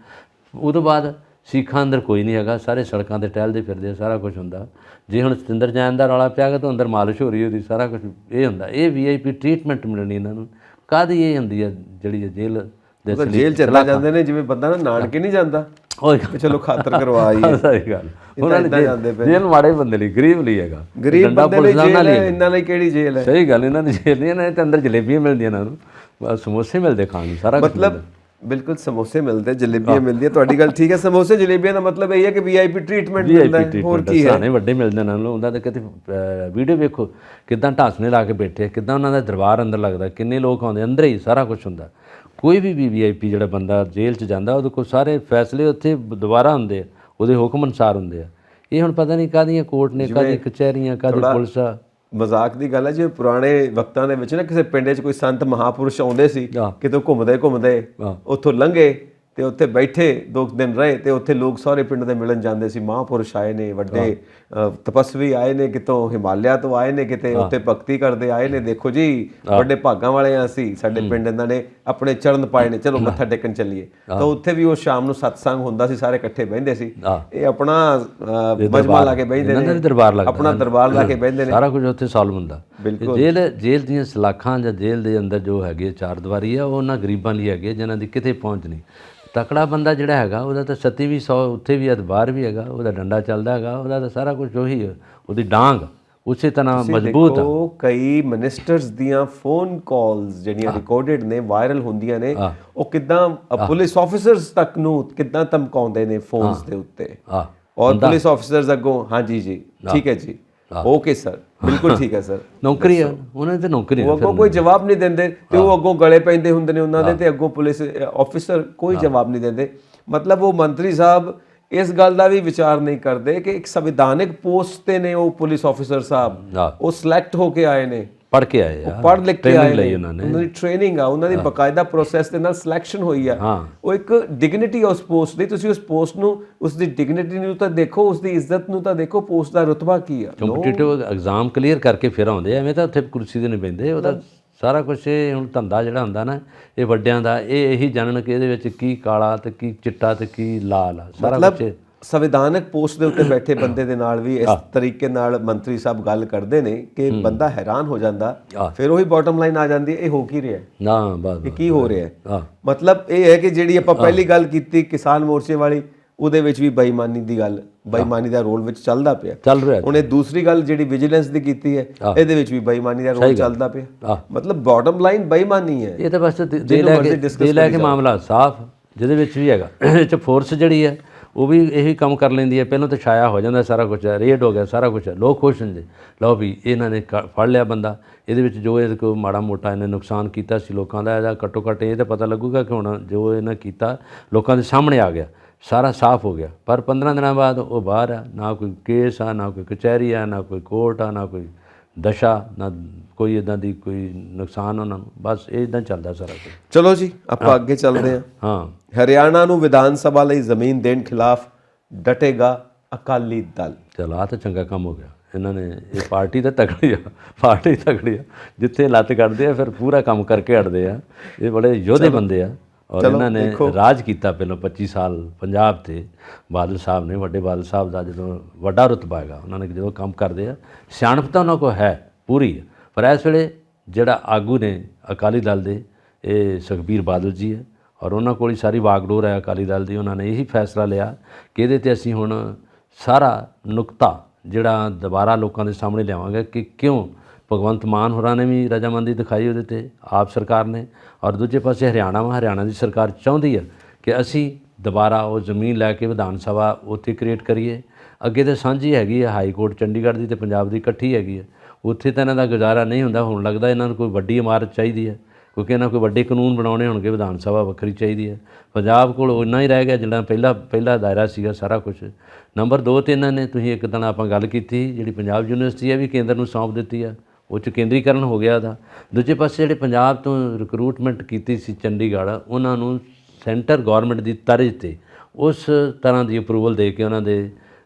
ਉਹ ਤੋਂ ਬਾਅਦ ਸਿੱਖਾਂ ਅੰਦਰ ਕੋਈ ਨਹੀਂ ਹੈਗਾ, ਸਾਰੇ ਸੜਕਾਂ 'ਤੇ ਟਹਿਲਦੇ ਫਿਰਦੇ ਆ, ਸਾਰਾ ਕੁਝ ਹੁੰਦਾ। ਜੇ ਹੁਣ ਸਤਿੰਦਰ ਜੈਨ ਦਾ ਰੌਲਾ ਪਿਆ ਗਿਆ ਤਾਂ ਅੰਦਰ ਮਾਲਿਸ਼ ਹੋ ਰਹੀ ਉਹਦੀ, ਸਾਰਾ ਕੁਝ ਇਹ ਹੁੰਦਾ। ਇਹ VIP ਟਰੀਟਮੈਂਟ ਮਿਲਣੀ ਇਹਨਾਂ ਨੂੰ, ਕਾਹਦੀ ਇਹ ਹੁੰਦੀ ਹੈ ਜਿਹੜੀ ਜੇਲ੍ਹ ਦੇ ਜੇਲ੍ਹ ਚੱਲਾ ਜਾਂਦੇ ਨੇ ਜਿਵੇਂ ਬੰਦਾ ਨਾ ਨਾਨਕੇ ਨਹੀਂ ਜਾਂਦਾ, ਚਲੋ ਖਾਤਰ ਕਰਵਾ ਆਈਏ। ਸਹੀ ਗੱਲ, ਉਹਨਾਂ ਨੇ ਜੇਲ੍ਹ ਮਾੜੇ ਬੰਦੇ ਲਈ, ਗਰੀਬ ਲਈ ਹੈਗਾ, ਗਰੀਬ ਬੰਦੇ ਲਈ ਜੇਲ੍ਹ ਹੈ, ਇਹਨਾਂ ਲਈ ਕਿਹੜੀ ਜੇਲ੍ਹ ਹੈ? ਸਹੀ ਗੱਲ, ਇਹਨਾਂ ਦੀ ਜੇਲ੍ਹ ਨਹੀਂ, ਇਹਨਾਂ ਦੇ ਅੰਦਰ ਜਲੇਬੀਆਂ ਮਿਲਦੀਆਂ ਇਹਨਾਂ ਨੂੰ, ਬਸ ਸਮੋਸੇ ਮਿਲਦੇ ਖਾਣ ਨੂੰ, ਸਾਰਾ ਮਤਲਬ ਬਿਲਕੁਲ ਸਮੋਸੇ ਮਿਲਦੇ, ਜਲੇਬੀਆਂ ਮਿਲਦੀਆਂ। ਤੁਹਾਡੀ ਗੱਲ ਠੀਕ ਹੈ, ਸਮੋਸੇ ਜਲੇਬੀਆਂ ਦਾ ਮਤਲਬ ਇਹ ਹੈ ਕਿ VIP ਟਰੀਟਮੈਂਟ ਮਿਲਦਾ ਹੈ, ਹੋਰ ਕੀ ਹੈ? ਸਾਨੇ ਵੱਡੇ ਮਿਲਦੇ ਇਹਨਾਂ ਨੂੰ। ਉਹਨਾਂ ਦੇ ਕਿਤੇ ਵੀਡੀਓ ਵੇਖੋ ਕਿੱਦਾਂ ਢਾਸਨੇ ਲਾ ਕੇ ਬੈਠੇ, ਕਿੱਦਾਂ ਉਹਨਾਂ ਦਾ ਦਰਬਾਰ ਅੰਦਰ ਲੱਗਦਾ, ਕਿੰਨੇ ਲੋਕ ਆਉਂਦੇ, ਅੰਦਰ ਹੀ ਸਾਰਾ ਕੁਝ ਹੁੰਦਾ। ਕੋਈ ਵੀ VIP ਜਿਹੜਾ ਬੰਦਾ ਜੇਲ੍ਹ 'ਚ ਜਾਂਦਾ ਉਹਦੇ ਕੋਲ ਸਾਰੇ ਫੈਸਲੇ ਉੱਥੇ ਦੁਬਾਰਾ ਹੁੰਦੇ ਆ, ਉਹਦੇ ਹੁਕਮ ਅਨੁਸਾਰ ਹੁੰਦੇ ਆ। ਇਹ ਹੁਣ ਪਤਾ ਨਹੀਂ ਕਾਹਦੀਆਂ ਕੋਰਟ ਨੇ, ਕਾਹਦੀਆਂ ਕਚਹਿਰੀਆਂ, ਕਾਹਦੀ ਪੁਲਿਸ ਆ। ਮਜ਼ਾਕ ਦੀ ਗੱਲ ਹੈ, ਜਿਵੇਂ ਪੁਰਾਣੇ ਵਕਤਾਂ ਦੇ ਵਿੱਚ ਨਾ ਕਿਸੇ ਪਿੰਡ 'ਚ ਕੋਈ ਸੰਤ ਮਹਾਪੁਰਸ਼ ਆਉਂਦੇ ਸੀ, ਕਿਤੋਂ ਘੁੰਮਦੇ ਘੁੰਮਦੇ ਉੱਥੋਂ ਲੰਘੇ ਤੇ ਉੱਥੇ ਬੈਠੇ 2 ਦਿਨ ਰਹੇ ਤੇ ਉੱਥੇ ਲੋਕ ਸਾਰੇ ਪਿੰਡ ਦੇ ਮਿਲਣ ਜਾਂਦੇ ਸੀ। ਮਹਾਪੁਰਸ਼ ਆਏ ਨੇ, ਵੱਡੇ ਤਪਸਵੀ ਆਏ ਨੇ, ਕਿਤੋਂ ਹਿਮਾਲਿਆ ਤੋਂ ਆਏ ਨੇ, ਕਿਤੇ ਉੱਥੇ ਭਗਤੀ ਕਰਦੇ ਆਏ ਨੇ, ਦੇਖੋ ਜੀ ਵੱਡੇ ਭਾਗਾਂ ਵਾਲੇ ਆ ਅਸੀਂ, ਸਾਡੇ ਪਿੰਡ ਇਹਨਾਂ ਨੇ ਆਪਣੇ ਚਰਨ ਪਾਏ ਨੇ, ਚਲੋ ਮੱਥਾ ਟੇਕਣ ਚੱਲੀਏ। ਤਾਂ ਉੱਥੇ ਵੀ ਉਹ ਸ਼ਾਮ ਨੂੰ ਸਤਸੰਗ ਹੁੰਦਾ ਸੀ, ਸਾਰੇ ਇਕੱਠੇ ਬਹਿੰਦੇ ਸੀ। ਇਹ ਆਪਣਾ ਮਜਮਾ ਲਾ ਕੇ ਬਹਿੰਦੇ ਨੇ, ਆਪਣਾ ਦਰਬਾਰ ਲਾ ਕੇ ਬਹਿੰਦੇ ਨੇ, ਸਾਰਾ ਕੁਝ ਉੱਥੇ ਸੋਲਵ ਹੁੰਦਾ। ਜੇਲ੍ਹ ਦੀਆਂ ਸਲਾਖਾਂ ਜਾਂ ਜੇਲ੍ਹ ਦੇ ਅੰਦਰ ਜੋ ਹੈਗੇ ਚਾਰ ਦੀਵਾਰੀ ਆ, ਉਹ ਉਹਨਾਂ ਗਰੀਬਾਂ ਲਈ ਹੈਗੇ ਜਿਨ੍ਹਾਂ ਦੀ ਕਿਤੇ ਪਹੁੰਚ ਨਹੀਂ। ਤਕੜਾ ਬੰਦਾ ਜਿਹੜਾ ਹੈਗਾ ਉਹਦਾ ਤਾਂ 37 ਵੀ 100 ਉੱਥੇ ਵੀ ਅਖਬਾਰ ਵੀ ਹੈਗਾ, ਉਹਦਾ ਡੰਡਾ ਚੱਲਦਾ ਹੈਗਾ, ਉਹਦਾ ਤਾਂ ਸਾਰਾ ਕੁਝ ਉਹੀ ਹੈ, ਉਹਦੀ ਡਾਂਗ ਉਸੇ ਤਰ੍ਹਾਂ ਮਜ਼ਬੂਤ ਆ। ਕਈ ਮਿਨਿਸਟਰਸ ਦੀਆਂ ਫੋਨ ਕਾਲਸ ਜਿਹੜੀਆਂ ਰਿਕਾਰਡਡ ਨੇ, ਵਾਇਰਲ ਹੁੰਦੀਆਂ ਨੇ, ਉਹ ਕਿੱਦਾਂ ਪੁਲਿਸ ਆਫੀਸਰਸ ਤੱਕ ਨੂੰ ਕਿੱਦਾਂ ਧਮਕਾਉਂਦੇ ਨੇ ਫੋਨਸ ਦੇ ਉੱਤੇ, ਔਰ ਪੁਲਿਸ ਆਫੀਸਰਸ ਅੱਗੋਂ ਹਾਂਜੀ ਜੀ ਠੀਕ ਹੈ ਜੀ, ਓਕੇ ਸਰ, ਬਿਲਕੁਲ ਠੀਕ ਹੈ ਸਰ, ਨੌਕਰੀ ਆ ਉਹਨਾਂ ਦੀ, ਤਾਂ ਨੌਕਰੀ ਉਹ ਅੱਗੋਂ ਕੋਈ ਜਵਾਬ ਨਹੀਂ ਦਿੰਦੇ ਤੇ ਉਹ ਅੱਗੋਂ ਗਲੇ ਪੈਂਦੇ ਹੁੰਦੇ ਨੇ ਉਹਨਾਂ ਦੇ, ਤੇ ਅੱਗੋਂ ਪੁਲਿਸ ਆਫੀਸਰ ਕੋਈ ਜਵਾਬ ਨਹੀਂ ਦਿੰਦੇ। ਮਤਲਬ ਉਹ ਮੰਤਰੀ ਸਾਹਿਬ ਇਸ ਗੱਲ ਦਾ ਵੀ ਵਿਚਾਰ ਨਹੀਂ ਕਰਦੇ ਕਿ ਇੱਕ ਸੰਵਿਧਾਨਿਕ ਪੋਸਟ ਤੇ ਨੇ ਉਹ ਪੁਲਿਸ ਆਫੀਸਰ ਸਾਹਿਬ, ਉਹ ਸਿਲੈਕਟ ਹੋ ਕੇ ਆਏ ਨੇ, ਪੜ੍ਹ ਕੇ ਆਏ ਆ, ਪੜ੍ਹ ਲਿਖ ਕੇ ਆਏ ਨੇ, ਉਹਨਾਂ ਦੀ ਟ੍ਰੇਨਿੰਗ ਆ, ਉਹਨਾਂ ਦੀ ਬਕਾਇਦਾ ਪ੍ਰੋਸੈਸ ਦੇ ਨਾਲ ਸਿਲੈਕਸ਼ਨ ਹੋਈ ਆ। ਉਹ ਇੱਕ ਡਿਗਨਿਟੀ ਉਸ ਪੋਸਟ ਦੀ, ਤੁਸੀਂ ਉਸ ਪੋਸਟ ਨੂੰ, ਉਸ ਦੀ ਡਿਗਨਿਟੀ ਨੂੰ ਤਾਂ ਦੇਖੋ, ਉਸ ਦੀ ਇੱਜ਼ਤ ਨੂੰ ਤਾਂ ਦੇਖੋ, ਪੋਸਟ ਦਾ ਰੁਤਬਾ ਕੀ ਆ। ਕੰਪੀਟੀਟਿਵ ਐਗਜ਼ਾਮ ਕਲੀਅਰ ਕਰਕੇ ਫਿਰ ਆਉਂਦੇ, ਐਵੇਂ ਤਾਂ ਉੱਥੇ ਕੁਰਸੀ ਤੇ ਨਹੀਂ ਬਹਿੰਦੇ। ਉਹਦਾ ਸਾਰਾ ਕੁਝ ਇਹ ਹੁਣ ਧੰਦਾ ਜਿਹੜਾ ਹੁੰਦਾ ਨਾ ਇਹ ਵੱਡਿਆਂ ਦਾ, ਇਹ ਇਹੀ ਜਾਣਨ ਕਿ ਇਹਦੇ ਵਿੱਚ ਕੀ ਕਾਲਾ ਤੇ ਕੀ ਚਿੱਟਾ ਤੇ ਕੀ ਲਾਲ ਆ, ਸਾਰਾ ਕੁਝ। ਸੰਵਿਧਾਨਕ ਪੋਸਟ ਦੇ ਉੱਤੇ ਬੈਠੇ ਬੰਦੇ ਦੇ ਨਾਲ ਵੀ ਇਸ ਤਰੀਕੇ ਨਾਲ ਮੰਤਰੀ ਸਾਹਿਬ ਗੱਲ ਕਰਦੇ ਨੇ ਕਿ ਬੰਦਾ ਹੈਰਾਨ ਹੋ ਜਾਂਦਾ। ਫਿਰ ਉਹੀ ਬਾਟਮ ਲਾਈਨ ਆ ਜਾਂਦੀ ਹੈ, ਇਹ ਹੋ ਕੀ ਰਿਹਾ ਨਾ, ਬਸ ਇਹ ਕੀ ਹੋ ਰਿਹਾ ਹੈ। ਮਤਲਬ ਇਹ ਹੈ ਕਿ ਜਿਹੜੀ ਆਪਾਂ ਪਹਿਲੀ ਗੱਲ ਕੀਤੀ ਕਿਸਾਨ ਮੋਰਚੇ ਵਾਲੀ, ਉਹਦੇ ਵਿੱਚ ਵੀ ਬੇਈਮਾਨੀ ਦੀ ਗੱਲ, ਬੇਈਮਾਨੀ ਦਾ ਰੋਲ ਵਿੱਚ ਚੱਲਦਾ ਪਿਆ, ਚੱਲ ਰਿਹਾ। ਉਹਨੇ ਦੂਸਰੀ ਗੱਲ ਜਿਹੜੀ ਵਿਜੀਲੈਂਸ ਦੀ ਕੀਤੀ ਹੈ, ਇਹਦੇ ਵਿੱਚ ਵੀ ਬੇਈਮਾਨੀ ਦਾ ਰੋਲ ਚੱਲਦਾ ਪਿਆ। ਮਤਲਬ ਬਾਟਮ ਲਾਈਨ ਬੇਈਮਾਨੀ ਹੈ। ਇਹ ਤਾਂ ਬਸ ਦੇ ਲੈ ਕੇ ਮਾਮਲਾ ਸਾਫ਼, ਜਿਹਦੇ ਵਿੱਚ ਵੀ ਹੈਗਾ ਇਹ 'ਚ ਫੋਰਸ ਜਿਹੜੀ ਹੈ ਉਹ ਵੀ ਇਹੀ ਕੰਮ ਕਰ ਲੈਂਦੀ ਹੈ। ਪਹਿਲਾਂ ਤਾਂ ਛਾਇਆ ਹੋ ਜਾਂਦਾ ਸਾਰਾ ਕੁਝ, ਰੇਡ ਹੋ ਗਿਆ ਸਾਰਾ ਕੁਝ, ਲੋਕ ਖੁਸ਼ ਹੁੰਦੇ, ਲਓ ਵੀ ਇਹਨਾਂ ਨੇ ਫੜ ਲਿਆ ਬੰਦਾ। ਇਹਦੇ ਵਿੱਚ ਜੋ ਇਹਦੇ ਕੋਲ ਮਾੜਾ ਮੋਟਾ ਇਹਨੇ ਨੁਕਸਾਨ ਕੀਤਾ ਸੀ ਲੋਕਾਂ ਦਾ, ਇਹਦਾ ਘੱਟੋ ਘੱਟ ਇਹ ਤਾਂ ਪਤਾ ਲੱਗੂਗਾ ਕਿ ਹੁਣ ਜੋ ਇਹਨਾਂ ਕੀਤਾ ਲੋਕਾਂ ਦੇ ਸਾਹਮਣੇ ਆ ਗਿਆ, ਸਾਰਾ ਸਾਫ਼ ਹੋ ਗਿਆ। ਪਰ 15 ਦਿਨਾਂ ਬਾਅਦ ਉਹ ਬਾਹਰ ਆ, ਨਾ ਕੋਈ ਕੇਸ ਆ, ਨਾ ਕੋਈ ਕਚਹਿਰੀ ਆ, ਨਾ ਕੋਈ ਕੋਰਟ ਆ, ਨਾ ਕੋਈ ਦਸ਼ਾ, ਨਾ ਕੋਈ ਇੱਦਾਂ ਦੀ ਕੋਈ ਨੁਕਸਾਨ ਉਹਨਾਂ ਨੂੰ, ਬਸ ਇਹ ਇੱਦਾਂ ਚੱਲਦਾ ਸਾਰਾ ਕੁਝ। ਚਲੋ ਜੀ ਆਪਾਂ ਅੱਗੇ ਚੱਲਦੇ ਹਾਂ। ਹਰਿਆਣਾ ਨੂੰ ਵਿਧਾਨ ਸਭਾ ਲਈ ਜ਼ਮੀਨ ਦੇਣ ਖਿਲਾਫ ਡਟੇਗਾ ਅਕਾਲੀ ਦਲ। ਚਲੋ ਆਹ ਤਾਂ ਚੰਗਾ ਕੰਮ ਹੋ ਗਿਆ ਇਹਨਾਂ ਨੇ, ਇਹ ਪਾਰਟੀ ਤਾਂ ਤਕੜੀ ਆ, ਪਾਰਟੀ ਤਕੜੀ ਆ, ਜਿੱਥੇ ਲੱਤ ਕੱਢਦੇ ਆ ਫਿਰ ਪੂਰਾ ਕੰਮ ਕਰਕੇ ਹਟਦੇ ਆ। ਇਹ ਬੜੇ ਯੋਧੇ ਬੰਦੇ ਆ, ਔਰ ਇਹਨਾਂ ਨੇ ਰਾਜ ਕੀਤਾ ਪਹਿਲਾਂ 25 ਸਾਲ ਪੰਜਾਬ 'ਤੇ। ਬਾਦਲ ਸਾਹਿਬ ਨੇ, ਵੱਡੇ ਬਾਦਲ ਸਾਹਿਬ ਦਾ ਜਦੋਂ ਵੱਡਾ ਰੁਤਬਾ ਹੈਗਾ, ਉਹਨਾਂ ਨੇ ਜਦੋਂ ਕੰਮ ਕਰਦੇ ਆ, ਸਿਆਣਪ ਤਾਂ ਉਹਨਾਂ ਕੋਲ ਹੈ ਪੂਰੀ ਹੈ। ਪਰ ਇਸ ਵੇਲੇ ਜਿਹੜਾ ਆਗੂ ਨੇ ਅਕਾਲੀ ਦਲ ਦੇ, ਇਹ ਸੁਖਬੀਰ ਬਾਦਲ ਜੀ ਹੈ, ਔਰ ਉਹਨਾਂ ਕੋਲ ਹੀ ਸਾਰੀ ਵਾਗਡੋਰ ਹੈ ਅਕਾਲੀ ਦਲ ਦੀ। ਉਹਨਾਂ ਨੇ ਇਹੀ ਫੈਸਲਾ ਲਿਆ ਕਿ ਇਹਦੇ 'ਤੇ ਅਸੀਂ ਹੁਣ ਸਾਰਾ ਨੁਕਤਾ ਜਿਹੜਾ ਦੁਬਾਰਾ ਲੋਕਾਂ ਦੇ ਸਾਹਮਣੇ ਲਿਆਵਾਂਗੇ ਕਿ ਕਿਉਂ ਭਗਵੰਤ ਮਾਨ ਹੋਰਾਂ ਨੇ ਵੀ ਰਜਾਮੰਦੀ ਦਿਖਾਈ ਉਹਦੇ 'ਤੇ, ਆਪ ਸਰਕਾਰ ਨੇ, ਔਰ ਦੂਜੇ ਪਾਸੇ ਹਰਿਆਣਾ ਦੀ ਸਰਕਾਰ ਚਾਹੁੰਦੀ ਹੈ ਕਿ ਅਸੀਂ ਦੁਬਾਰਾ ਉਹ ਜ਼ਮੀਨ ਲੈ ਕੇ ਵਿਧਾਨ ਸਭਾ ਉੱਥੇ ਕ੍ਰੀਏਟ ਕਰੀਏ। ਅੱਗੇ ਤਾਂ ਸਾਂਝੀ ਹੈਗੀ ਹੈ, ਹਾਈ ਕੋਰਟ ਚੰਡੀਗੜ੍ਹ ਦੀ ਅਤੇ ਪੰਜਾਬ ਦੀ ਇਕੱਠੀ ਹੈਗੀ ਹੈ, ਉੱਥੇ ਤਾਂ ਇਹਨਾਂ ਦਾ ਗੁਜ਼ਾਰਾ ਨਹੀਂ ਹੁੰਦਾ। ਹੁਣ ਲੱਗਦਾ ਇਹਨਾਂ ਨੂੰ ਕੋਈ ਵੱਡੀ ਇਮਾਰਤ ਚਾਹੀਦੀ ਹੈ, ਕਿਉਂਕਿ ਇਹਨਾਂ ਕੋਈ ਵੱਡੇ ਕਾਨੂੰਨ ਬਣਾਉਣੇ ਹੋਣਗੇ, ਵਿਧਾਨ ਸਭਾ ਵੱਖਰੀ ਚਾਹੀਦੀ ਹੈ। ਪੰਜਾਬ ਕੋਲ ਇੰਨਾ ਹੀ ਰਹਿ ਗਿਆ ਜਿਹੜਾ ਪਹਿਲਾ ਦਾਇਰਾ ਸੀਗਾ ਸਾਰਾ ਕੁਝ। ਨੰਬਰ 2 'ਤੇ ਇਹਨਾਂ ਨੇ, ਤੁਸੀਂ ਇੱਕ ਦਿਨ ਆਪਾਂ ਗੱਲ ਕੀਤੀ, ਜਿਹੜੀ ਪੰਜਾਬ ਯੂਨੀਵਰਸਿਟੀ ਹੈ ਵੀ ਕੇਂਦਰ ਨੂੰ ਸੌਂਪ ਦਿੱਤੀ ਹੈ, ਉਹ 'ਚ ਕੇਂਦਰੀਕਰਨ ਹੋ ਗਿਆ ਉਹਦਾ। ਦੂਜੇ ਪਾਸੇ ਜਿਹੜੇ ਪੰਜਾਬ ਤੋਂ ਰਿਕਰੂਟਮੈਂਟ ਕੀਤੀ ਸੀ ਚੰਡੀਗੜ੍ਹ, ਉਹਨਾਂ ਨੂੰ ਸੈਂਟਰ ਗੌਰਮੈਂਟ ਦੀ ਤਰਜ਼ 'ਤੇ ਉਸ ਤਰ੍ਹਾਂ ਦੀ ਅਪਰੂਵਲ ਦੇ ਕੇ ਉਹਨਾਂ ਦੇ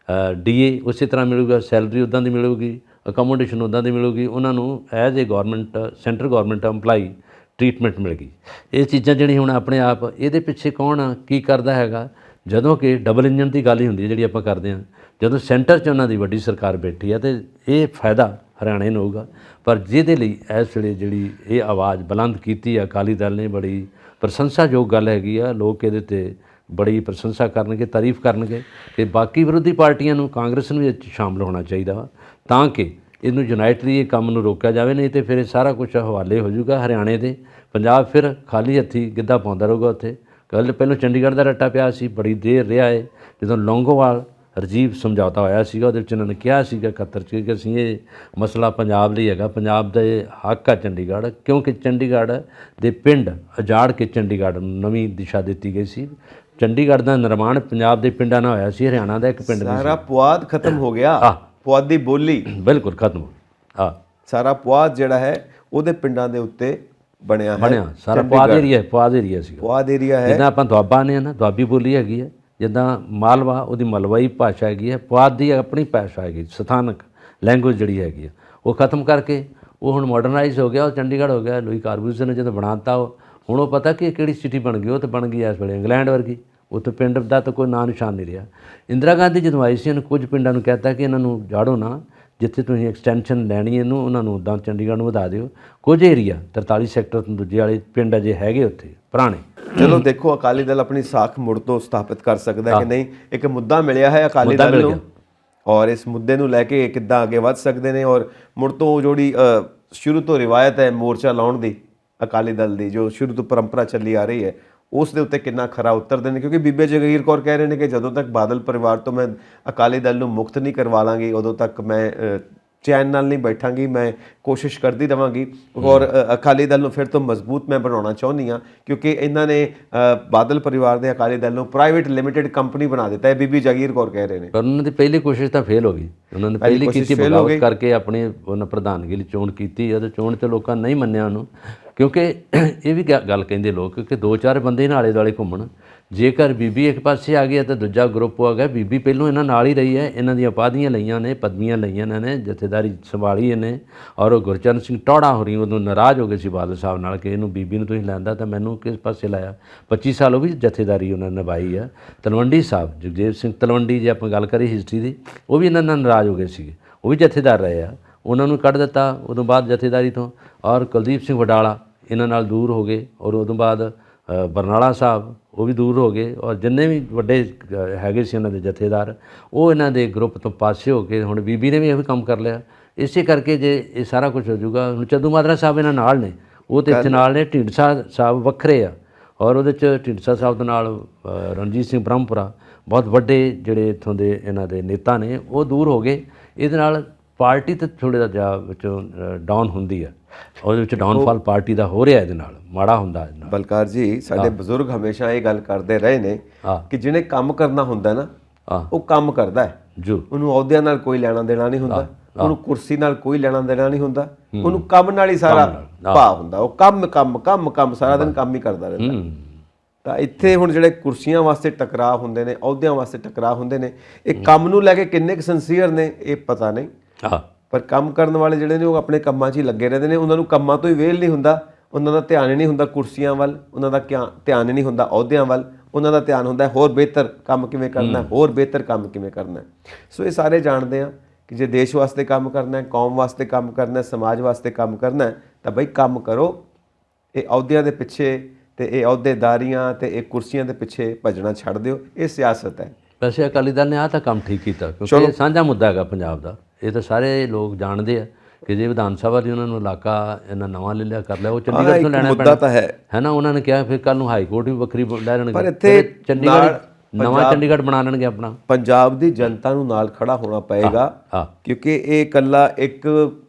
ਡੀਏ ਉਸੇ ਤਰ੍ਹਾਂ ਮਿਲੂਗਾ, ਸੈਲਰੀ ਉੱਦਾਂ ਦੀ ਮਿਲੂਗੀ, ਅਕੋਮੋਡੇਸ਼ਨ ਉੱਦਾਂ ਦੀ ਮਿਲੂਗੀ, ਉਹਨਾਂ ਨੂੰ as a government centre government employee treatment ਮਿਲ ਗਈ। ਇਹ ਚੀਜ਼ਾਂ ਜਿਹੜੀਆਂ ਹੁਣ ਆਪਣੇ ਆਪ ਇਹਦੇ ਪਿੱਛੇ ਕੌਣ ਕੀ ਕਰਦਾ ਹੈਗਾ, ਜਦੋਂ ਕਿ ਡਬਲ ਇੰਜਨ ਦੀ ਗੱਲ ਹੀ ਹੁੰਦੀ ਹੈ ਜਿਹੜੀ ਆਪਾਂ ਕਰਦੇ ਹਾਂ। ਜਦੋਂ ਸੈਂਟਰ 'ਚ ਉਹਨਾਂ ਦੀ ਵੱਡੀ ਸਰਕਾਰ ਬੈਠੀ ਹੈ ਤਾਂ ਇਹ ਫਾਇਦਾ ਹਰਿਆਣੇ ਨੂੰ ਹੋਊਗਾ। ਪਰ ਜਿਹਦੇ ਲਈ ਇਸ ਵੇਲੇ ਜਿਹੜੀ ਇਹ ਆਵਾਜ਼ ਬੁਲੰਦ ਕੀਤੀ ਆ ਅਕਾਲੀ ਦਲ ਨੇ, ਬੜੀ ਪ੍ਰਸ਼ੰਸਾਯੋਗ ਗੱਲ ਹੈਗੀ ਆ। ਲੋਕ ਇਹਦੇ 'ਤੇ ਬੜੀ ਪ੍ਰਸ਼ੰਸਾ ਕਰਨਗੇ, ਤਾਰੀਫ ਕਰਨਗੇ ਕਿ ਬਾਕੀ ਵਿਰੋਧੀ ਪਾਰਟੀਆਂ ਨੂੰ, ਕਾਂਗਰਸ ਨੂੰ ਵੀ ਇਹ 'ਚ ਸ਼ਾਮਲ ਹੋਣਾ ਚਾਹੀਦਾ ਵਾ, ਤਾਂ ਕਿ ਇਹਨੂੰ ਯੂਨਾਈਟਲੀ ਇਹ ਕੰਮ ਨੂੰ ਰੋਕਿਆ ਜਾਵੇ। ਨਹੀਂ ਤਾਂ ਫਿਰ ਇਹ ਸਾਰਾ ਕੁਝ ਹਵਾਲੇ ਹੋ ਜਾਊਗਾ ਹਰਿਆਣੇ ਦੇ। ਪੰਜਾਬ ਫਿਰ ਖਾਲੀ ਹੱਥੀਂ ਗਿੱਧਾ ਪਾਉਂਦਾ ਰਹੂਗਾ ਉੱਥੇ। ਕੱਲ੍ਹ ਪਹਿਲਾਂ ਚੰਡੀਗੜ੍ਹ ਦਾ ਰੱਟਾ ਪਿਆ ਸੀ, ਬੜੀ ਦੇਰ ਰਿਹਾ ਹੈ। ਜਦੋਂ ਲੌਂਗੋਵਾਲ ਰਾਜੀਵ ਸਮਝੌਤਾ ਹੋਇਆ ਸੀਗਾ, ਉਹਦੇ ਵਿੱਚ ਉਹਨਾਂ ਨੇ ਕਿਹਾ ਸੀਗਾ 71 'ਚ ਕਿ ਅਸੀਂ ਇਹ ਮਸਲਾ ਪੰਜਾਬ ਲਈ ਹੈਗਾ, ਪੰਜਾਬ ਦਾ ਇਹ ਹੱਕ ਆ ਚੰਡੀਗੜ੍ਹ, ਕਿਉਂਕਿ ਚੰਡੀਗੜ੍ਹ ਦੇ ਪਿੰਡ ਉਜਾੜ ਕੇ ਚੰਡੀਗੜ੍ਹ ਨੂੰ ਨਵੀਂ ਦਿਸ਼ਾ ਦਿੱਤੀ ਗਈ ਸੀ। ਚੰਡੀਗੜ੍ਹ ਦਾ ਨਿਰਮਾਣ ਪੰਜਾਬ ਦੇ ਪਿੰਡਾਂ ਨਾਲ ਹੋਇਆ ਸੀ, ਹਰਿਆਣਾ ਦਾ ਇੱਕ ਪਿੰਡ ਨਹੀਂ ਸੀ। ਸਾਰਾ ਪੁਆਧ ਖਤਮ ਹੋ ਗਿਆ, ਪੁਆਧੀ ਬੋਲੀ ਬਿਲਕੁਲ ਖਤਮ। ਸਾਰਾ ਪੁਆਧ ਜਿਹੜਾ ਹੈ ਉਹਦੇ ਪਿੰਡਾਂ ਦੇ ਉੱਤੇ ਬਣਿਆ ਸਾਰਾ ਪੁਆਧ ਏਰੀਆ ਸੀਗਾ। ਪੁਆਧ ਏਰੀਆ ਹੈ। ਜਿੱਦਾਂ ਆਪਾਂ ਦੁਆਬਾ ਨੇ ਨਾ, ਦੁਆਬੀ ਬੋਲੀ ਹੈਗੀ ਹੈ, ਜਿੱਦਾਂ ਮਾਲਵਾ ਉਹਦੀ ਮਲਵਈ ਭਾਸ਼ਾ ਹੈਗੀ ਹੈ, ਪੁਆਧ ਦੀ ਆਪਣੀ ਭਾਸ਼ਾ ਹੈਗੀ, ਸਥਾਨਕ ਲੈਂਗੁਏਜ ਜਿਹੜੀ ਹੈਗੀ ਆ, ਉਹ ਖਤਮ ਕਰਕੇ ਉਹ ਹੁਣ ਮਾਡਰਨਾਈਜ਼ ਹੋ ਗਿਆ, ਉਹ ਚੰਡੀਗੜ੍ਹ ਹੋ ਗਿਆ। ਲੂਈ ਕਾਰਬੂਜ਼ਰ ਨੇ ਜਦੋਂ ਬਣਾਤਾ ਉਹ, ਹੁਣ ਉਹ ਪਤਾ ਕਿ ਕਿਹੜੀ ਸਿਟੀ ਬਣ ਗਈ, ਉਹ ਤਾਂ ਬਣ ਗਈ ਇਸ ਵੇਲੇ ਇੰਗਲੈਂਡ ਵਰਗੀ। ਉੱਥੇ ਪਿੰਡ ਦਾ ਤਾਂ ਕੋਈ ਨਾਂ ਨਿਸ਼ਾਨ ਨਹੀਂ ਰਿਹਾ। ਇੰਦਰਾ ਗਾਂਧੀ ਜਦੋਂ ਆਈ ਸੀ, ਉਹਨੇ ਕੁਝ ਪਿੰਡਾਂ ਨੂੰ ਕਹਿਤਾ ਕਿ ਇਹਨਾਂ ਨੂੰ ਜਾੜੋ ਨਾ, ਜਿੱਥੇ ਤੁਸੀਂ ਐਕਸਟੈਂਸ਼ਨ ਲੈਣੀ ਇਹਨੂੰ, ਉਹਨਾਂ ਨੂੰ ਉੱਦਾਂ ਚੰਡੀਗੜ੍ਹ ਨੂੰ ਵਧਾ ਦਿਓ। ਕੁਝ ਏਰੀਆ 43 ਸੈਕਟਰ ਤੋਂ ਦੂਜੇ ਵਾਲੇ ਪਿੰਡ ਅਜੇ ਹੈਗੇ ਉੱਥੇ ਪੁਰਾਣੇ। ਚਲੋ ਦੇਖੋ ਅਕਾਲੀ ਦਲ ਆਪਣੀ ਸਾਖ ਮੁੜ ਤੋਂ ਸਥਾਪਿਤ ਕਰ ਸਕਦਾ ਕਿ ਨਹੀਂ। ਇੱਕ ਮੁੱਦਾ ਮਿਲਿਆ ਹੈ ਅਕਾਲੀ ਦਲ ਨੂੰ, ਔਰ ਇਸ ਮੁੱਦੇ ਨੂੰ ਲੈ ਕੇ ਕਿੱਦਾਂ ਅੱਗੇ ਵੱਧ ਸਕਦੇ ਨੇ, ਔਰ ਮੁੜ ਤੋਂ ਜਿਹੜੀ ਸ਼ੁਰੂ ਤੋਂ ਰਿਵਾਇਤ ਹੈ ਮੋਰਚਾ ਲਾਉਣ ਦੀ ਅਕਾਲੀ ਦਲ ਦੀ, ਜੋ ਸ਼ੁਰੂ ਤੋਂ ਪਰੰਪਰਾ ਚੱਲੀ ਆ ਰਹੀ ਹੈ, ਉਸ ਦੇ ਉੱਤੇ ਕਿੰਨਾ ਖਰਾ ਉਤਰਦੇ ਨੇ। ਕਿਉਂਕਿ ਬੀਬੀ ਜਗੀਰ ਕੌਰ ਕਹਿ ਰਹੇ ਨੇ ਕਿ ਜਦੋਂ ਤੱਕ ਬਾਦਲ ਪਰਿਵਾਰ ਤੋਂ ਮੈਂ ਅਕਾਲੀ ਦਲ ਨੂੰ ਮੁਕਤ ਨਹੀਂ ਕਰਵਾ ਲਾਂਗੀ, ਉਦੋਂ ਤੱਕ ਮੈਂ ਚੈਨ ਨਾਲ ਨਹੀਂ ਬੈਠਾਂਗੀ, ਮੈਂ ਕੋਸ਼ਿਸ਼ ਕਰਦੀ ਰਹਾਂਗੀ। ਔਰ ਅਕਾਲੀ ਦਲ ਨੂੰ ਫਿਰ ਤੋਂ ਮਜ਼ਬੂਤ ਮੈਂ ਬਣਾਉਣਾ ਚਾਹੁੰਦੀ ਹਾਂ, ਕਿਉਂਕਿ ਇਹਨਾਂ ਨੇ ਬਾਦਲ ਪਰਿਵਾਰ ਦੇ ਅਕਾਲੀ ਦਲ ਨੂੰ ਪ੍ਰਾਈਵੇਟ ਲਿਮਿਟਿਡ ਕੰਪਨੀ ਬਣਾ ਦਿੱਤਾ ਹੈ, ਬੀਬੀ ਜਗੀਰ ਕੌਰ ਕਹਿ ਰਹੇ ਨੇ। ਪਰ ਉਹਨਾਂ ਦੀ ਪਹਿਲੀ ਕੋਸ਼ਿਸ਼ ਤਾਂ ਫੇਲ ਹੋ ਗਈ। ਉਹਨਾਂ ਨੇ ਪਹਿਲੀ ਕੀਤੀ ਬਗਾਵਤ ਕਰਕੇ ਆਪਣੀ ਉਹਨਾਂ ਪ੍ਰਧਾਨਗੀ ਲਈ ਚੋਣ ਕੀਤੀ, ਉਹਦੇ ਚੋਣ 'ਚ ਲੋਕਾਂ ਨਹੀਂ ਮੰਨਿਆ ਉਹਨੂੰ। ਕਿਉਂਕਿ ਇਹ ਵੀ ਗੱਲ ਕਹਿੰਦੇ ਲੋਕ ਕਿ 2-4 ਬੰਦੇ ਨਾਲੇ ਦੁਆਲੇ ਘੁੰਮਣ। ਜੇਕਰ ਬੀਬੀ ਇੱਕ ਪਾਸੇ ਆ ਗਈ ਤਾਂ ਦੂਜਾ ਗਰੁੱਪ ਆ ਗਿਆ। ਬੀਬੀ ਪਹਿਲੋਂ ਇਹਨਾਂ ਨਾਲ ਹੀ ਰਹੀ ਹੈ, ਇਹਨਾਂ ਦੀਆਂ ਉਪਾਧੀਆਂ ਲਈਆਂ ਨੇ, ਪਦਵੀਆਂ ਲਈਆਂ ਇਹਨਾਂ ਨੇ, ਜਥੇਦਾਰੀ ਸੰਭਾਲੀ ਇਹਨੇ। ਔਰ ਉਹ ਗੁਰਚਰਨ ਸਿੰਘ ਟੌੜਾ ਹੋਰੀ ਉਦੋਂ ਨਾਰਾਜ਼ ਹੋ ਗਏ ਸੀ ਬਾਦਲ ਸਾਹਿਬ ਨਾਲ ਕਿ ਇਹਨੂੰ ਬੀਬੀ ਨੂੰ ਤੁਸੀਂ ਲੈਂਦਾ ਤਾਂ ਮੈਨੂੰ ਕਿਸ ਪਾਸੇ ਲਾਇਆ। 25 ਸਾਲ ਉਹ ਵੀ ਜਥੇਦਾਰੀ ਉਹਨਾਂ ਨੇ ਨਿਭਾਈ ਆ। ਤਲਵੰਡੀ ਸਾਹਿਬ ਜਗਦੇਵ ਸਿੰਘ ਤਲਵੰਡੀ, ਜੇ ਆਪਾਂ ਗੱਲ ਕਰੀਏ ਹਿਸਟਰੀ ਦੀ, ਉਹ ਵੀ ਇਹਨਾਂ ਨਾਲ ਨਾਰਾਜ਼ ਹੋ ਗਏ ਸੀਗੇ, ਉਹ ਵੀ ਜਥੇਦਾਰ ਰਹੇ ਆ, ਉਹਨਾਂ ਨੂੰ ਕੱਢ ਦਿੱਤਾ ਉਦੋਂ ਬਾਅਦ ਜਥੇਦਾਰੀ ਤੋਂ। ਔਰ ਕੁਲਦੀਪ ਸਿੰਘ ਵਡਾਲਾ ਇਹਨਾਂ ਨਾਲ ਦੂਰ ਹੋ ਗਏ, ਔਰ ਉਦੋਂ ਬਾਅਦ ਬਰਨਾਲਾ ਸਾਹਿਬ ਉਹ ਵੀ ਦੂਰ ਹੋ ਗਏ। ਔਰ ਜਿੰਨੇ ਵੀ ਵੱਡੇ ਹੈਗੇ ਸੀ ਇਹਨਾਂ ਦੇ ਜਥੇਦਾਰ, ਉਹ ਇਹਨਾਂ ਦੇ ਗਰੁੱਪ ਤੋਂ ਪਾਸੇ ਹੋ ਕੇ ਹੁਣ ਬੀਬੀ ਨੇ ਵੀ ਇਹੋ ਕੰਮ ਕਰ ਲਿਆ। ਇਸੇ ਕਰਕੇ ਜੇ ਇਹ ਸਾਰਾ ਕੁਝ ਹੋ ਜਾਊਗਾ। ਹੁਣ ਚੰਦੂਮਾਜਰਾ ਸਾਹਿਬ ਇਹਨਾਂ ਨਾਲ ਨੇ, ਉਹ ਤਾਂ ਇੱਥੇ ਨਾਲ ਨੇ। ਢੀਂਡਸਾ ਸਾਹਿਬ ਵੱਖਰੇ ਆ, ਔਰ ਉਹਦੇ 'ਚ ਢੀਂਡਸਾ ਸਾਹਿਬ ਦੇ ਨਾਲ ਰਣਜੀਤ ਸਿੰਘ ਬ੍ਰਹਮਪੁਰਾ, ਬਹੁਤ ਵੱਡੇ ਜਿਹੜੇ ਇੱਥੋਂ ਦੇ ਇਹਨਾਂ ਦੇ ਨੇਤਾ ਨੇ, ਉਹ ਦੂਰ ਹੋ ਗਏ। ਇਹਦੇ ਨਾਲ ਪਾਰਟੀ ਤਾਂ ਥੋੜ੍ਹਾ ਜਿਹਾ ਵਿੱਚੋਂ ਡਾਊਨ ਹੁੰਦੀ ਆ, ਉਹਦੇ ਵਿੱਚ ਡਾਊਨਫਾਲ ਪਾਰਟੀ ਦਾ ਹੋ ਰਿਹਾ, ਇਹਦੇ ਨਾਲ ਮਾੜਾ ਹੁੰਦਾ। ਬਲਕਾਰ ਜੀ, ਸਾਡੇ ਬਜ਼ੁਰਗ ਹਮੇਸ਼ਾ ਇਹ ਗੱਲ ਕਰਦੇ ਰਹੇ ਨੇ ਕਿ ਜਿਹਨੇ ਕੰਮ ਕਰਨਾ ਹੁੰਦਾ ਨਾ, ਉਹ ਕੰਮ ਕਰਦਾ ਹੈ। ਉਹਨੂੰ ਅਹੁਦਿਆਂ ਨਾਲ ਕੋਈ ਲੈਣਾ ਦੇਣਾ ਨਹੀਂ ਹੁੰਦਾ, ਉਹਨੂੰ ਕੁਰਸੀ ਨਾਲ ਕੋਈ ਲੈਣਾ ਦੇਣਾ ਨਹੀਂ ਹੁੰਦਾ, ਉਹਨੂੰ ਕੰਮ ਨਾਲ ਹੀ ਸਾਰਾ ਭਾਅ ਹੁੰਦਾ। ਉਹ ਕੰਮ ਕੰਮ ਕੰਮ ਕੰਮ ਸਾਰਾ ਦਿਨ ਕੰਮ ਹੀ ਕਰਦਾ ਰਹਿੰਦਾ। ਤਾਂ ਇੱਥੇ ਹੁਣ ਜਿਹੜੇ ਕੁਰਸੀਆਂ ਵਾਸਤੇ ਟਕਰਾਅ ਹੁੰਦੇ ਨੇ, ਅਹੁਦਿਆਂ ਵਾਸਤੇ ਟਕਰਾਅ ਹੁੰਦੇ ਨੇ, ਇਹ ਕੰਮ ਨੂੰ ਲੈ ਕੇ ਕਿੰਨੇ ਕੁ ਸਿੰਸੀਅਰ ਨੇ ਇਹ ਪਤਾ ਨਹੀਂ। ਪਰ ਕੰਮ ਕਰਨ ਵਾਲੇ ਜਿਹੜੇ ਨੇ ਉਹ ਆਪਣੇ ਕੰਮਾਂ 'ਚ ਹੀ ਲੱਗੇ ਰਹਿੰਦੇ ਨੇ। ਉਹਨਾਂ ਨੂੰ ਕੰਮਾਂ ਤੋਂ ਹੀ ਵਿਹਲ ਨਹੀਂ ਹੁੰਦਾ, ਉਹਨਾਂ ਦਾ ਧਿਆਨ ਹੀ ਨਹੀਂ ਹੁੰਦਾ ਕੁਰਸੀਆਂ ਵੱਲ, ਉਹਨਾਂ ਦਾ ਧਿਆਨ ਹੀ ਨਹੀਂ ਹੁੰਦਾ ਅਹੁਦਿਆਂ ਵੱਲ। ਉਹਨਾਂ ਦਾ ਧਿਆਨ ਹੁੰਦਾ ਹੋਰ ਬਿਹਤਰ ਕੰਮ ਕਿਵੇਂ ਕਰਨਾ, ਹੋਰ ਬਿਹਤਰ ਕੰਮ ਕਿਵੇਂ ਕਰਨਾ। ਸੋ ਇਹ ਸਾਰੇ ਜਾਣਦੇ ਆ ਕਿ ਜੇ ਦੇਸ਼ ਵਾਸਤੇ ਕੰਮ ਕਰਨਾ, ਕੌਮ ਵਾਸਤੇ ਕੰਮ ਕਰਨਾ, ਸਮਾਜ ਵਾਸਤੇ ਕੰਮ ਕਰਨਾ, ਤਾਂ ਬਈ ਕੰਮ ਕਰੋ। ਇਹ ਅਹੁਦਿਆਂ ਦੇ ਪਿੱਛੇ ਤੇ ਇਹ ਅਹੁਦੇਦਾਰੀਆਂ ਤੇ ਇਹ ਕੁਰਸੀਆਂ ਦੇ ਪਿੱਛੇ ਭੱਜਣਾ ਛੱਡ ਦਿਓ। ਇਹ ਸਿਆਸਤ ਹੈ। ਵੈਸੇ ਅਕਾਲੀ ਦਲ ਨੇ ਆਹ ਤਾਂ ਕੰਮ ਠੀਕ ਕੀਤਾ, ਕਿਉਂਕਿ ਇਹ ਸਾਂਝਾ ਮੁੱਦਾ ਹੈਗਾ ਪੰਜਾਬ ਦਾ। ਇਹ ਤਾਂ ਸਾਰੇ ਲੋਕ ਜਾਣਦੇ ਆ ਕਿ ਜੇ ਵਿਧਾਨ ਸਭਾ ਦੀ ਉਹਨਾਂ ਨੂੰ ਇਲਾਕਾ ਇਹਨਾਂ ਨਵਾਂ ਲੈ ਲਿਆ, ਕਰ ਲਿਆ, ਉਹ ਚੰਡੀਗੜ੍ਹ ਤੋਂ ਲੈਣਾ ਪੈਣਾ ਤਾਂ ਹੈ ਨਾ। ਉਹਨਾਂ ਨੇ ਕਿਹਾ ਫਿਰ ਕੱਲ੍ਹ ਨੂੰ ਹਾਈ ਕੋਰਟ ਵੀ ਵੱਖਰੀ ਲੈ ਲੈਣਗੇ, ਪਰ ਇੱਥੇ ਚੰਡੀਗੜ੍ਹ ਨਵਾਂ ਚੰਡੀਗੜ੍ਹ ਬਣਾ ਲੈਣਗੇ ਆਪਣਾ। ਪੰਜਾਬ ਦੀ ਜਨਤਾ ਨੂੰ ਨਾਲ ਖੜਾ ਹੋਣਾ ਪਏਗਾ, ਕਿਉਂਕਿ ਇਹ ਇਕੱਲਾ ਇੱਕ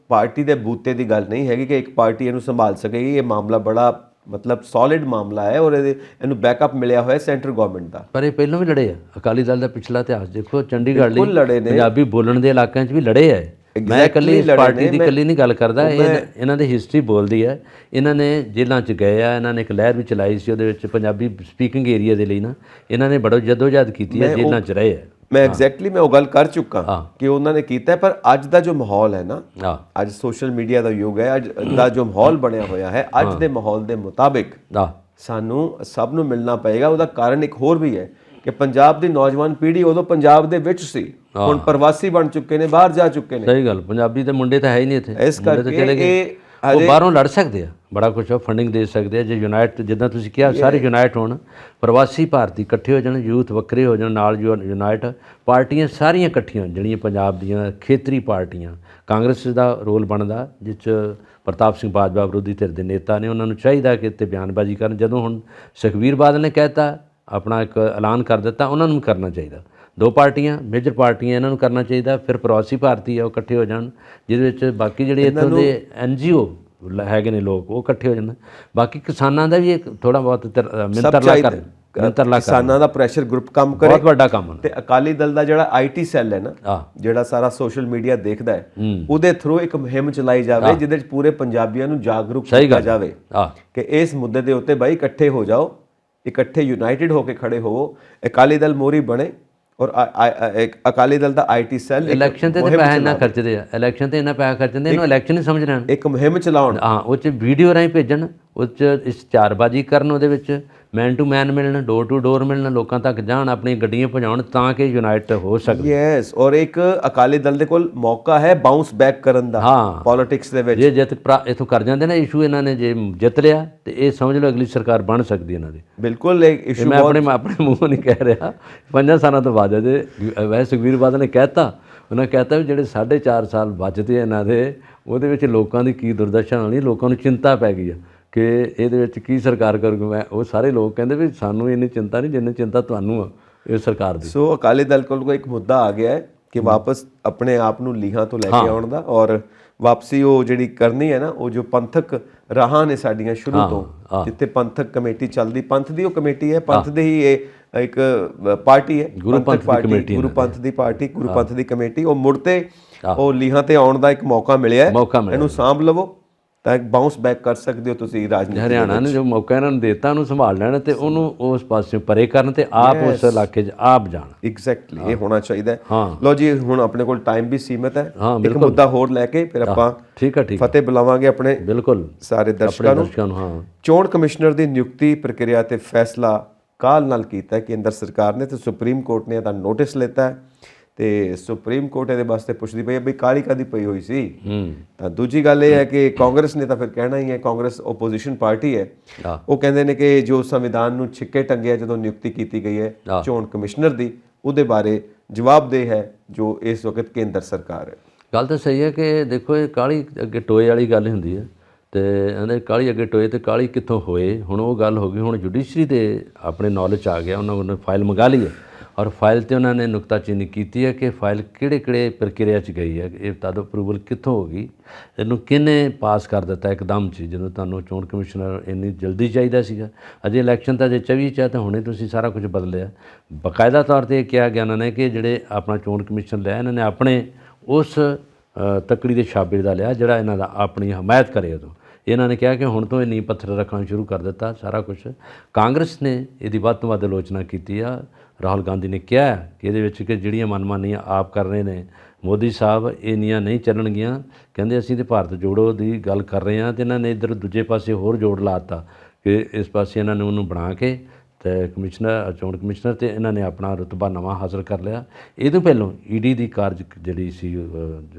ਪਾਰਟੀ ਦੇ ਬੂਤੇ ਦੀ ਗੱਲ ਨਹੀਂ ਹੈਗੀ ਕਿ ਇੱਕ ਪਾਰਟੀ ਇਹਨੂੰ ਸੰਭਾਲ ਸਕੇਗੀ। ਇਹ ਮਾਮਲਾ ਬੜਾ ਮਤਲਬ ਸੋਲਿਡ ਮਾਮਲਾ ਹੈ, ਔਰ ਇਹਨੂੰ ਬੈਕਅਪ ਮਿਲਿਆ ਹੋਇਆ ਸੈਂਟਰ ਗਵਰਨਮੈਂਟ ਦਾ। ਪਰ ਇਹ ਪਹਿਲਾਂ ਵੀ ਲੜੇ ਆ। ਅਕਾਲੀ ਦਲ ਦਾ ਪਿਛਲਾ ਇਤਿਹਾਸ ਦੇਖੋ, ਚੰਡੀਗੜ੍ਹ ਲਈ ਪੰਜਾਬੀ ਬੋਲਣ ਦੇ ਇਲਾਕਿਆਂ 'ਚ ਵੀ ਲੜੇ ਆ। ਮੈਂ ਇਕੱਲੀ ਇਸ ਪਾਰਟੀ ਦੀ ਇਕੱਲੀ ਨਹੀਂ ਗੱਲ ਕਰਦਾ, ਇਹਨਾਂ ਦੀ ਹਿਸਟਰੀ ਬੋਲਦੀ ਹੈ। ਇਹਨਾਂ ਨੇ ਜੇਲ੍ਹਾਂ 'ਚ ਗਏ ਆ, ਇਹਨਾਂ ਨੇ ਇੱਕ ਲਹਿਰ ਵੀ ਚਲਾਈ ਸੀ ਉਹਦੇ ਵਿੱਚ ਪੰਜਾਬੀ ਸਪੀਕਿੰਗ ਏਰੀਆ ਦੇ ਲਈ ਨਾ, ਇਹਨਾਂ ਨੇ ਬੜਾ ਜਦੋਜਹਿਦ ਕੀਤੀ ਹੈ, ਜੇਲ੍ਹਾਂ 'ਚ ਰਹੇ ਆ। ਮੈਂ ਐਗਜ਼ੈਕਟਲੀ ਮੈਂ ਉਹ ਗੱਲ ਕਰ ਚੁੱਕਾ ਕਿ ਉਹਨਾਂ ਨੇ ਕੀਤਾ, ਪਰ ਅੱਜ ਦਾ ਜੋ ਮਾਹੌਲ ਹੈ ਨਾ, ਅੱਜ ਸੋਸ਼ਲ ਮੀਡੀਆ ਦਾ ਯੁੱਗ ਹੈ, ਅੱਜ ਦਾ ਜੋ ਮਾਹੌਲ ਬਣਿਆ ਹੋਇਆ ਹੈ, ਅੱਜ ਦੇ ਮਾਹੌਲ ਦੇ ਮੁਤਾਬਿਕ ਸਾਨੂੰ ਸਭ ਨੂੰ ਮਿਲਣਾ ਪਏਗਾ। ਉਹਦਾ ਕਾਰਨ ਇੱਕ ਹੋਰ ਵੀ ਹੈ ਕਿ ਪੰਜਾਬ ਦੀ ਨੌਜਵਾਨ ਪੀੜ੍ਹੀ ਉਦੋਂ ਪੰਜਾਬ ਦੇ ਵਿੱਚ ਸੀ, ਹੁਣ ਪ੍ਰਵਾਸੀ ਬਣ ਚੁੱਕੇ ਨੇ, ਬਾਹਰ ਜਾ ਚੁੱਕੇ ਨੇ। ਸਹੀ ਗੱਲ, ਪੰਜਾਬੀ ਦੇ ਮੁੰਡੇ ਤਾਂ ਹੈ ਹੀ ਨਹੀਂ ਇੱਥੇ, ਇਸ ਕਰਕੇ ਉਹ ਬਾਹਰੋਂ ਲੜ ਸਕਦੇ ਆ, ਬੜਾ ਕੁਛ ਫੰਡਿੰਗ ਦੇ ਸਕਦੇ ਆ ਜੇ ਯੂਨਾਈਟ, ਜਿੱਦਾਂ ਤੁਸੀਂ ਕਿਹਾ ਸਾਰੇ ਯੂਨਾਈਟ ਹੋਣ, ਪ੍ਰਵਾਸੀ ਭਾਰਤੀ ਇਕੱਠੇ ਹੋ ਜਾਣ, ਯੂਥ ਵੱਖਰੇ ਹੋ ਜਾਣ, ਨਾਲ ਯੂਨਾਈਟ ਪਾਰਟੀਆਂ ਸਾਰੀਆਂ ਇਕੱਠੀਆਂ ਜਿਹੜੀਆਂ ਪੰਜਾਬ ਦੀਆਂ ਖੇਤਰੀ ਪਾਰਟੀਆਂ। ਕਾਂਗਰਸ ਦਾ ਰੋਲ ਬਣਦਾ ਜਿਸ 'ਚ ਪ੍ਰਤਾਪ ਸਿੰਘ ਬਾਜਵਾ ਵਿਰੋਧੀ ਧਿਰ ਦੇ ਨੇਤਾ ਨੇ, ਉਹਨਾਂ ਨੂੰ ਚਾਹੀਦਾ ਕਿ ਇੱਥੇ ਬਿਆਨਬਾਜ਼ੀ ਕਰਨ। ਜਦੋਂ ਹੁਣ ਸੁਖਬੀਰ ਬਾਦਲ ਨੇ ਕਹਿਤਾ, ਆਪਣਾ ਇੱਕ ਐਲਾਨ ਕਰ ਦਿੱਤਾ, ਉਹਨਾਂ ਨੂੰ ਕਰਨਾ ਚਾਹੀਦਾ। ਦੋ ਪਾਰਟੀਆਂ ਮੇਜਰ ਪਾਰਟੀਆਂ, ਇਹਨਾਂ ਨੂੰ ਕਰਨਾ ਚਾਹੀਦਾ। ਫਿਰ ਪ੍ਰਵਾਸੀ ਭਾਰਤੀ ਆ ਉਹ ਇਕੱਠੇ ਹੋ ਜਾਣ, ਜਿਹਦੇ ਵਿੱਚ ਬਾਕੀ ਜਿਹੜੇ ਇੱਥੋਂ ਦੇ NGO ਹੈਗੇ ਨੇ ਲੋਕ, ਉਹ ਇਕੱਠੇ ਹੋ ਜਾਣ। ਬਾਕੀ ਕਿਸਾਨਾਂ ਦਾ ਵੀ ਇੱਕ ਥੋੜ੍ਹਾ ਬਹੁਤ ਮਿੰਤਰਲਾ ਕਰਨ, ਕਿਸਾਨਾਂ ਦਾ ਪ੍ਰੈਸ਼ਰ ਗਰੁੱਪ ਕੰਮ ਕਰੇ, ਬਹੁਤ ਵੱਡਾ ਕੰਮ ਹੈ। ਤੇ ਅਕਾਲੀ ਦਲ ਦਾ ਜਿਹੜਾ IT ਸੈੱਲ ਹੈ ਨਾ, ਜਿਹੜਾ ਸਾਰਾ ਸੋਸ਼ਲ ਮੀਡੀਆ ਦੇਖਦਾ ਹੈ, ਉਹਦੇ ਥਰੂ ਇੱਕ ਮੁਹਿੰਮ ਚਲਾਈ ਜਾਵੇ ਜਿਹਦੇ ਵਿੱਚ ਪੂਰੇ ਪੰਜਾਬੀਆਂ ਨੂੰ ਜਾਗਰੂਕ ਕੀਤਾ ਜਾਵੇ ਕਿ ਇਸ ਮੁੱਦੇ ਦੇ ਉੱਤੇ ਬਾਈ ਇਕੱਠੇ ਹੋ ਜਾਓ, ਇਕੱਠੇ ਯੂਨਾਈਟਿਡ ਹੋ ਕੇ ਖੜੇ ਹੋਵੋ। ਅਕਾਲੀ ਦਲ ਮੋਹਰੀ ਬਣੇ ਔਰ ਅਕਾਲੀ ਦਲ ਦਾ IT ਸੈੱਲ ਇਲੈਕਸ਼ਨ ਤੇ ਪੈਸਾ ਇੰਨਾ ਖਰਚਦੇ ਆ, ਇਲੈਕਸ਼ਨ ਤੇ ਇੰਨਾ ਪੈਸਾ ਖਰਚਦੇ, ਇਹਨੂੰ ਇਲੈਕਸ਼ਨ ਹੀ ਸਮਝ ਲੈਣ, ਇੱਕ ਮੁਹਿੰਮ ਚਲਾਉਣ। ਉਹ 'ਚ ਵੀਡੀਓ ਰਾਹੀਂ ਭੇਜਣ, ਉਹ 'ਚ ਇਸ਼ਤਿਹਾਰਬਾਜ਼ੀ ਕਰਨ, ਉਹਦੇ ਵਿੱਚ ਮੈਨ ਟੂ ਮੈਨ ਮਿਲਣ, ਡੋਰ ਟੂ ਡੋਰ ਮਿਲਣ, ਲੋਕਾਂ ਤੱਕ ਜਾਣ, ਆਪਣੀ ਗੱਡੀਆਂ ਪਹੁੰਚਾਉਣ, ਤਾਂ ਕਿ ਯੂਨਾਈਟ ਹੋ ਸਕੇ। ਯੈਸ, ਔਰ ਇੱਕ ਅਕਾਲੀ ਦਲ ਦੇ ਕੋਲ ਮੌਕਾ ਹੈ ਬਾਉਂਸ ਬੈਕ ਕਰਨ ਦਾ ਪੋਲਿਟਿਕਸ ਦੇ ਵਿੱਚ। ਜੇ ਜਿੱਤ ਇਥੋਂ ਕਰ ਜਾਂਦੇ ਨਾ ਇਸ਼ੂ, ਇਹਨਾਂ ਨੇ ਜੇ ਜਿੱਤ ਲਿਆ ਤੇ ਇਹ ਸਮਝ ਲਓ ਅਗਲੀ ਸਰਕਾਰ ਬਣ ਸਕਦੀ ਇਹਨਾਂ ਦੀ। ਬਿਲਕੁਲ, ਇਸ਼ੂ ਮੈਂ ਆਪਣੇ ਮੂੰਹੋਂ ਨਹੀਂ ਕਹਿ ਰਿਹਾ, 5 ਸਾਲਾਂ ਤੋਂ ਬਾਅਦ ਜੇ ਵੈਸੇ ਸੁਖਬੀਰ ਬਾਦਲ ਨੇ ਕਹਿਤਾ, ਉਹਨਾਂ ਕਹਿਤਾ ਵੀ ਜਿਹੜੇ 4.5 ਸਾਲ ਬਚਦੇ ਇਹਨਾਂ ਦੇ, ਉਹਦੇ ਵਿੱਚ ਲੋਕਾਂ ਦੀ ਕੀ ਦੁਰਦਸ਼ਾ ਹੋਣੀ, ਲੋਕਾਂ ਨੂੰ ਚਿੰਤਾ ਪੈ ਗਈ ਆ ਕਿ ਇਹਦੇ ਵਿੱਚ ਕੀ ਸਰਕਾਰ ਕਰੂਗੀ। ਮੈਂ ਉਹ ਸਾਰੇ ਲੋਕ ਕਹਿੰਦੇ ਵੀ ਸਾਨੂੰ ਇੰਨੀ ਚਿੰਤਾ ਨਹੀਂ ਜਿੰਨੀ ਚਿੰਤਾ ਤੁਹਾਨੂੰ ਆ ਇਹ ਸਰਕਾਰ ਦੀ। ਸੋ ਅਕਾਲੀ ਦਲ ਕੋਲ ਕੋਈ ਇੱਕ ਮੁੱਦਾ ਆ ਗਿਆ ਹੈ ਕਿ ਵਾਪਸ ਆਪਣੇ ਆਪ ਨੂੰ ਲੀਹਾਂ ਤੋਂ ਲੈ ਕੇ ਆਉਣ ਦਾ, ਔਰ ਵਾਪਸੀ ਉਹ ਜਿਹੜੀ ਕਰਨੀ ਹੈ ਨਾ, ਉਹ ਜੋ ਪੰਥਕ ਰਾਹਾਂ ਨੇ ਸਾਡੀਆਂ ਸ਼ੁਰੂ ਤੋਂ, ਜਿੱਥੇ ਪੰਥਕ ਕਮੇਟੀ ਚੱਲਦੀ, ਪੰਥ ਦੀ ਉਹ ਕਮੇਟੀ ਹੈ, ਪੰਥ ਦੇ ਹੀ ਇਹ ਇੱਕ ਪਾਰਟੀ ਹੈ, ਗੁਰੂ ਪੰਥ ਦੀ ਪਾਰਟੀ, ਗੁਰੂ ਪੰਥ ਦੀ ਕਮੇਟੀ। ਉਹ ਮੁੜ ਤੇ ਉਹ ਲੀਹਾਂ ਤੇ ਆਉਣ ਦਾ ਇੱਕ ਮੌਕਾ ਮਿਲਿਆ, ਇਹਨੂੰ ਸਾਂਭ ਲਵੋ ਤਾਂ ਇੱਕ ਬਾਉਂਸ ਬੈਕ ਕਰ ਸਕਦੇ ਹੋ ਤੁਸੀਂ। ਰਾਜਨੀਤੀ ਹਰਿਆਣਾ ਨੇ ਜੋ ਮੌਕਾ ਇਹਨਾਂ ਨੂੰ ਦਿੱਤਾ, ਉਹਨੂੰ ਸੰਭਾਲ ਲੈਣ ਤੇ ਉਹਨੂੰ ਉਸ ਪਾਸੇ ਪਰੇ ਕਰਨ ਤੇ ਆਪ ਉਸ ਇਲਾਕੇ 'ਚ ਆਪ ਜਾਣ। ਐਗਜ਼ੈਕਟਲੀ, ਇਹ ਹੋਣਾ ਚਾਹੀਦਾ ਹੈ। ਲਓ ਜੀ, ਹੁਣ ਆਪਣੇ ਕੋਲ ਟਾਈਮ ਵੀ ਸੀਮਿਤ ਹੈ, ਇੱਕ ਮੁੱਦਾ ਹੋਰ ਲੈ ਕੇ ਫਿਰ ਆਪਾਂ ਫਤਿਹ ਬੁਲਾਵਾਂਗੇ ਆਪਣੇ ਬਿਲਕੁਲ ਸਾਰੇ ਦਰਸ਼ਕਾਂ ਨੂੰ। ਚੋਣ ਕਮਿਸ਼ਨਰ ਦੀ ਨਿਯੁਕਤੀ ਪ੍ਰਕਿਰਿਆ ਤੇ ਫੈਸਲਾ ਕਾਲ ਨਾਲ ਕੀਤਾ ਕੇਂਦਰ ਸਰਕਾਰ ਨੇ, ਤੇ ਸੁਪਰੀਮ ਕੋਰਟ ਨੇ ਇਹਦਾ ਨੋਟਿਸ ਲਿੱਤਾ ਹੈ। ਤੇ ਸੁਪਰੀਮ ਕੋਰਟ ਇਹਦੇ ਵਾਸਤੇ ਪੁੱਛਦੀ ਪਈ ਬਈ ਕਾਹਲੀ ਕਾਹਦੀ ਪਈ ਹੋਈ ਸੀ। ਤਾਂ ਦੂਜੀ ਗੱਲ ਇਹ ਹੈ ਕਿ ਕਾਂਗਰਸ ਨੇ ਤਾਂ ਫਿਰ ਕਹਿਣਾ ਹੀ ਹੈ, ਕਾਂਗਰਸ ਓਪੋਜੀਸ਼ਨ ਪਾਰਟੀ ਹੈ, ਉਹ ਕਹਿੰਦੇ ਨੇ ਕਿ ਜੋ ਸੰਵਿਧਾਨ ਨੂੰ ਛਿੱਕੇ ਟੰਗਿਆ ਜਦੋਂ ਨਿਯੁਕਤੀ ਕੀਤੀ ਗਈ ਹੈ ਚੋਣ ਕਮਿਸ਼ਨਰ ਦੀ, ਉਹਦੇ ਬਾਰੇ ਜਵਾਬਦੇਹ ਹੈ ਜੋ ਇਸ ਵਕਤ ਕੇਂਦਰ ਸਰਕਾਰ ਹੈ। ਗੱਲ ਤਾਂ ਸਹੀ ਹੈ ਕਿ ਦੇਖੋ, ਇਹ ਕਾਹਲੀ ਅੱਗੇ ਟੋਏ ਵਾਲੀ ਗੱਲ ਹੁੰਦੀ ਹੈ, ਤੇ ਇਹਦੇ ਕਾਹਲੀ ਅੱਗੇ ਟੋਏ ਤੇ ਕਾਹਲੀ ਕਿੱਥੋਂ ਹੋਏ। ਹੁਣ ਉਹ ਗੱਲ ਹੋ ਗਈ, ਹੁਣ ਜੁਡੀਸ਼ਰੀ ਦੇ ਆਪਣੇ ਨੌਲੇਜ 'ਚ ਆ ਗਿਆ, ਉਹਨਾਂ ਨੇ ਫਾਈਲ ਮੰਗਾ ਲਈ ਹੈ, ਔਰ ਫਾਈਲ ਤੇ ਉਹਨਾਂ ਨੇ ਨੁਕਤਾਚੀਨੀ ਕੀਤੀ ਹੈ ਕਿ ਫਾਈਲ ਕਿਹੜੇ ਪ੍ਰਕਿਰਿਆ 'ਚ ਗਈ ਹੈ, ਇਹ ਤਦ ਅਪਰੂਵਲ ਕਿੱਥੋਂ ਹੋ ਗਈ, ਇਹਨੂੰ ਕਿਹਨੇ ਪਾਸ ਕਰ ਦਿੱਤਾ ਇੱਕਦਮ 'ਚ, ਜਦੋਂ ਤੁਹਾਨੂੰ ਚੋਣ ਕਮਿਸ਼ਨਰ ਇੰਨੀ ਜਲਦੀ ਚਾਹੀਦਾ ਸੀਗਾ। ਅਜੇ ਇਲੈਕਸ਼ਨ ਤਾਂ ਜੇ 24 'ਚ ਹੈ ਤਾਂ ਹੁਣੇ ਤੁਸੀਂ ਸਾਰਾ ਕੁਝ ਬਦਲਿਆ। ਬਾਕਾਇਦਾ ਤੌਰ 'ਤੇ ਇਹ ਕਿਹਾ ਗਿਆ ਉਹਨਾਂ ਨੇ ਕਿ ਜਿਹੜੇ ਆਪਣਾ ਚੋਣ ਕਮਿਸ਼ਨ ਲਿਆ, ਇਹਨਾਂ ਨੇ ਆਪਣੇ ਉਸ ਤੱਕੜੀ ਦੇ ਛਾਬੇ ਦਾ ਲਿਆ ਜਿਹੜਾ ਇਹਨਾਂ ਦਾ ਆਪਣੀ ਹਮਾਇਤ ਕਰੇ। ਉਦੋਂ ਇਹਨਾਂ ਨੇ ਕਿਹਾ ਕਿ ਹੁਣ ਤੋਂ ਇਹ ਨੀਂਹ ਪੱਥਰ ਰੱਖਣਾ ਸ਼ੁਰੂ ਕਰ ਦਿੱਤਾ ਸਾਰਾ ਕੁਝ। ਕਾਂਗਰਸ ਨੇ ਇਹਦੀ ਵੱਧ ਤੋਂ ਵੱਧ ਆਲੋਚਨਾ ਕੀਤੀ ਆ। ਰਾਹੁਲ ਗਾਂਧੀ ਨੇ ਕਿਹਾ ਕਿ ਇਹਦੇ ਵਿੱਚ ਕਿ ਜਿਹੜੀਆਂ ਮਨਮਾਨੀਆਂ ਆਪ ਕਰ ਰਹੇ ਨੇ ਮੋਦੀ ਸਾਹਿਬ, ਇੰਨੀਆਂ ਨਹੀਂ ਚੱਲਣਗੀਆਂ। ਕਹਿੰਦੇ ਅਸੀਂ ਤਾਂ ਭਾਰਤ ਜੋੜੋ ਦੀ ਗੱਲ ਕਰ ਰਹੇ ਹਾਂ, ਅਤੇ ਇਹਨਾਂ ਨੇ ਇੱਧਰ ਦੂਜੇ ਪਾਸੇ ਹੋਰ ਜੋੜ ਲਾ ਦਿੱਤਾ ਕਿ ਇਸ ਪਾਸੇ ਇਹਨਾਂ ਨੇ ਉਹਨੂੰ ਬਣਾ ਕੇ ਤੇ ਚੋਣ ਕਮਿਸ਼ਨਰ, ਤੇ ਇਹਨਾਂ ਨੇ ਆਪਣਾ ਰੁਤਬਾ ਨਵਾਂ ਹਾਸਲ ਕਰ ਲਿਆ। ਇਹ ਤੋਂ ਪਹਿਲਾਂ ED ਦੀ ਕਾਰਜ ਜਿਹੜੀ ਸੀ